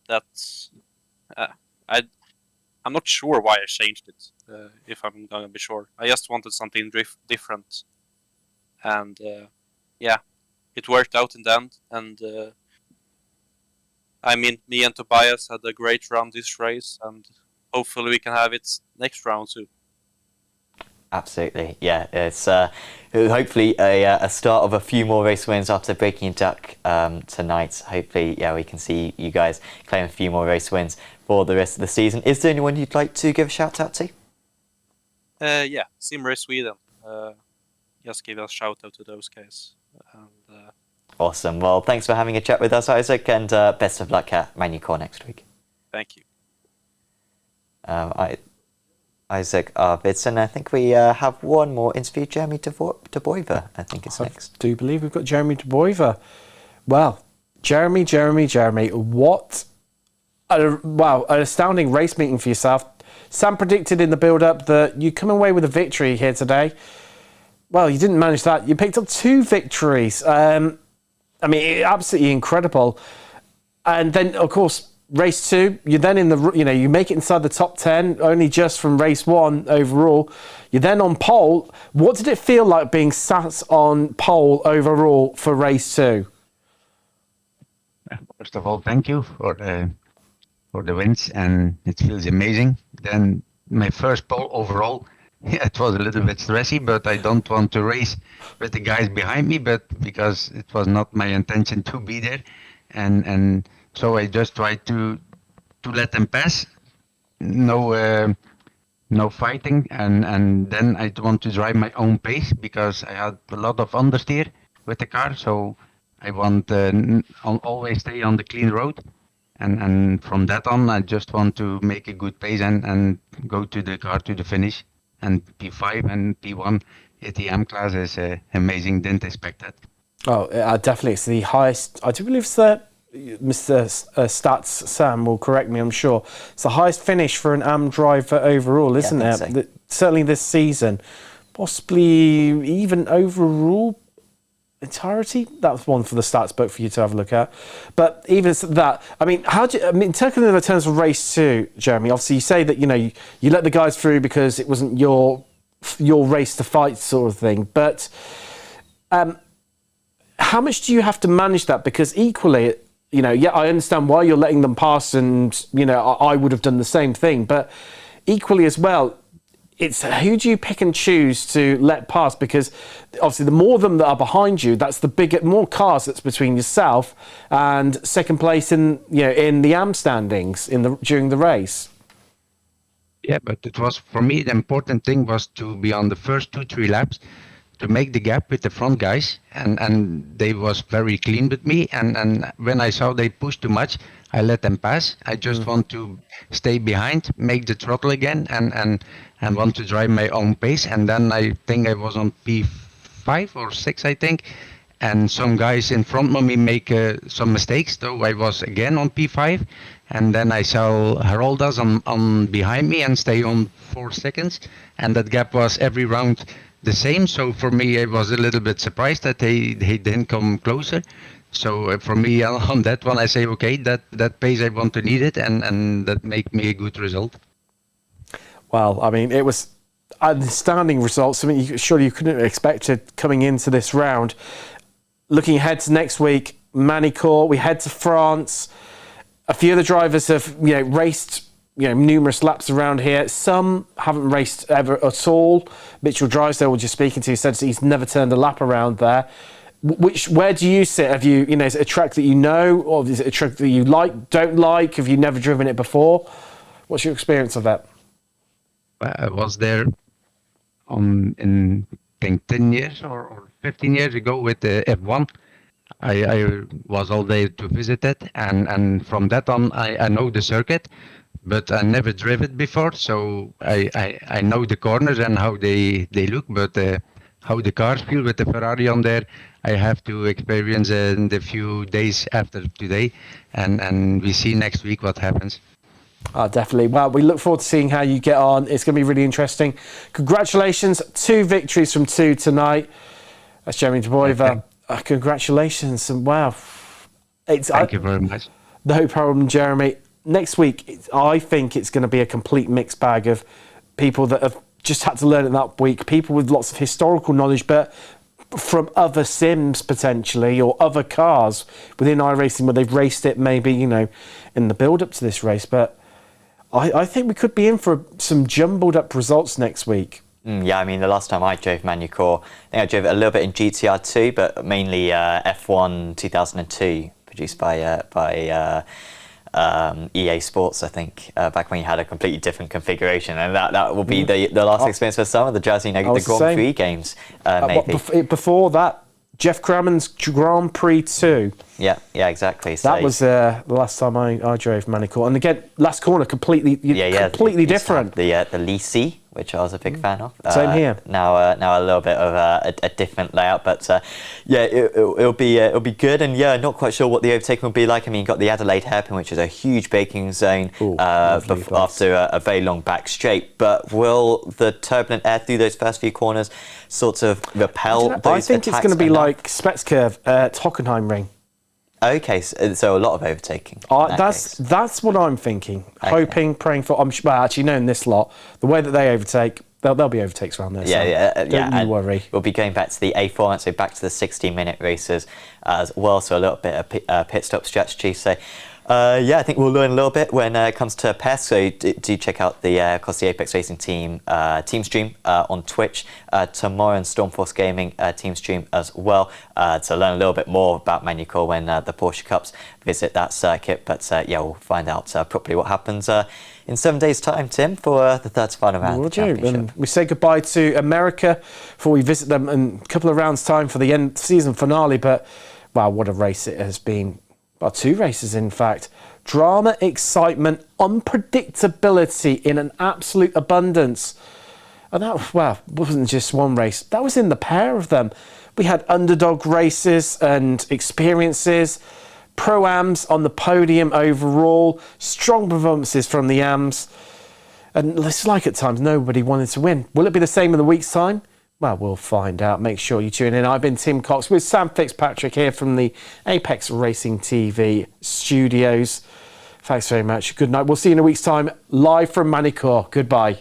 that. I'm not sure why I changed it. If I'm gonna be sure, I just wanted something different, and yeah, it worked out in the end. And I mean, me and Tobias had a great round this race, and hopefully we can have it next round too. Absolutely, yeah. It's hopefully a start of a few more race wins after breaking a duck tonight. Hopefully, yeah, we can see you guys claim a few more race wins for the rest of the season. Is there anyone you'd like to give a shout out to? Yeah, Simrace Sweden. Just give a shout out to those guys. And, awesome. Well, thanks for having a chat with us, Isaac, and best of luck at Manucore next week. Thank you. Isaac Arvidsson. I think we have one more interview. Jeremy de Boiver, I think is next. I do believe we've got Jeremy de Boiver. Well, Jeremy, what an astounding race meeting for yourself. Sam predicted in the build-up that you come away with a victory here today. Well, you didn't manage that. You picked up 2 victories. I mean, absolutely incredible. And then, of course, race 2, you're then in the, you make it inside the top 10, only just from race 1 overall. You're then on pole. What did it feel like being sat on pole overall for race 2? First of all, thank you for the wins, and it feels amazing. Then my first pole overall, it was a little bit stressy, but I don't want to race with the guys behind me, but because it was not my intention to be there, and so I just tried to let them pass, no fighting, and then I want to drive my own pace, because I had a lot of understeer with the car, so I want always stay on the clean road, and from that on I just want to make a good pace and go to the car to the finish, and P5 and P1 at the M class is amazing. Didn't expect that. Oh, definitely, it's the highest. I do believe it's the Mr. Stats Sam will correct me, I'm sure. It's the highest finish for an AM driver overall, isn't it? So. Certainly this season. Possibly even overall entirety. That's one for the stats book for you to have a look at. But even that, I mean, in terms of race 2, Jeremy, obviously you say that, you let the guys through because it wasn't your race to fight sort of thing. But how much do you have to manage that? Because equally, yeah, I understand why you're letting them pass, and I would have done the same thing. But equally as well, it's who do you pick and choose to let pass? Because obviously the more of them that are behind you, that's the bigger, more cars that's between yourself and second place in the AM standings during the race. Yeah, but it was, for me, the important thing was to be on the first 2-3 laps, to make the gap with the front guys, and they was very clean with me, and when I saw they pushed too much, I let them pass. I just want to stay behind, make the throttle again, and want to drive my own pace. And then I think I was on P5 or 6, I think, and some guys in front of me make some mistakes, so I was again on P5, and then I saw Haroldas on behind me and stay on 4 seconds, and that gap was every round the same. So for me, I was a little bit surprised that they didn't come closer. So for me, on that one, I say, okay, that pace I want to need it, and that make me a good result. Well, I mean, it was outstanding results. I mean, surely you couldn't have expected coming into this round. Looking ahead to next week, Manicourt, we head to France. A few of the drivers have raced numerous laps around here. Some haven't raced ever at all. Mitchell Drysdale, we're just speaking to, said he's never turned a lap around there. Where do you sit? Have you, is it a track that you know, or is it a track that you don't like? Have you never driven it before? What's your experience of that? I was there in I think 10 years or 15 years ago with the F1. I was all there to visit it, and from that on I know the circuit, but I never drove it before, so I know the corners and how they look, but how the cars feel with the Ferrari on there, I have to experience in the few days after today, and we see next week what happens. Oh, definitely. Well, we look forward to seeing how you get on. It's going to be really interesting. Congratulations. 2 victories from 2 tonight. That's Jeremy De Boiver. Okay. Congratulations. And wow. Thank you very much. No problem, Jeremy. Next week, I think it's going to be a complete mixed bag of people that have just had to learn it that week, people with lots of historical knowledge, but from other sims potentially, or other cars within iRacing where they've raced it maybe, in the build-up to this race. But I think we could be in for some jumbled up results next week. Yeah, I mean, the last time I drove Manicourt, I think I drove it a little bit in GTR2, but mainly F1 2002, produced by EA Sports, I think, back when you had a completely different configuration, and that will be the last experience for some of the Jazzy, the Grand Prix games, maybe. Before that, Jeff Crammon's Grand Prix 2. Yeah, exactly. So that was the last time I drove Manicourt, and again, last corner completely different. The Lisi, which I was a big fan of. Same here. Now a little bit of a different layout, but it'll be good. And not quite sure what the overtaking will be like. I mean, you've got the Adelaide hairpin, which is a huge braking zone after a very long back straight. But will the turbulent air through those first few corners sort of repel those attacks? I think it's going to be like Spetzcurve at Hockenheimring. Okay, so a lot of overtaking. That's what I'm thinking. Okay. Hoping, praying for. Actually, knowing this lot, the way that they overtake, there'll be overtakes around there. Don't you worry. We'll be going back to the A format, so back to the 60-minute races as well. So a little bit of pit stop strategy. So. I think we'll learn a little bit when it comes to PES, so do check out the Apex Racing team stream on Twitch tomorrow, and Stormforce Gaming team stream as well, to learn a little bit more about Manicourt when the Porsche Cups visit that circuit. But we'll find out properly what happens in 7 days' time, Tim, for the third final round of the championship. And we say goodbye to America before we visit them in a couple of rounds' time for the end season finale. But wow, what a race it has been. Well, 2 races, in fact. Drama, excitement, unpredictability in an absolute abundance. And that, wasn't just one race. That was in the pair of them. We had underdog races and experiences, pro-ams on the podium overall, strong performances from the AMs. And it's like at times nobody wanted to win. Will it be the same in a week's time? Well, we'll find out. Make sure you tune in. I've been Tim Cox with Sam Fitzpatrick here from the Apex Racing TV studios. Thanks very much. Good night. We'll see you in a week's time live from Manicourt. Goodbye.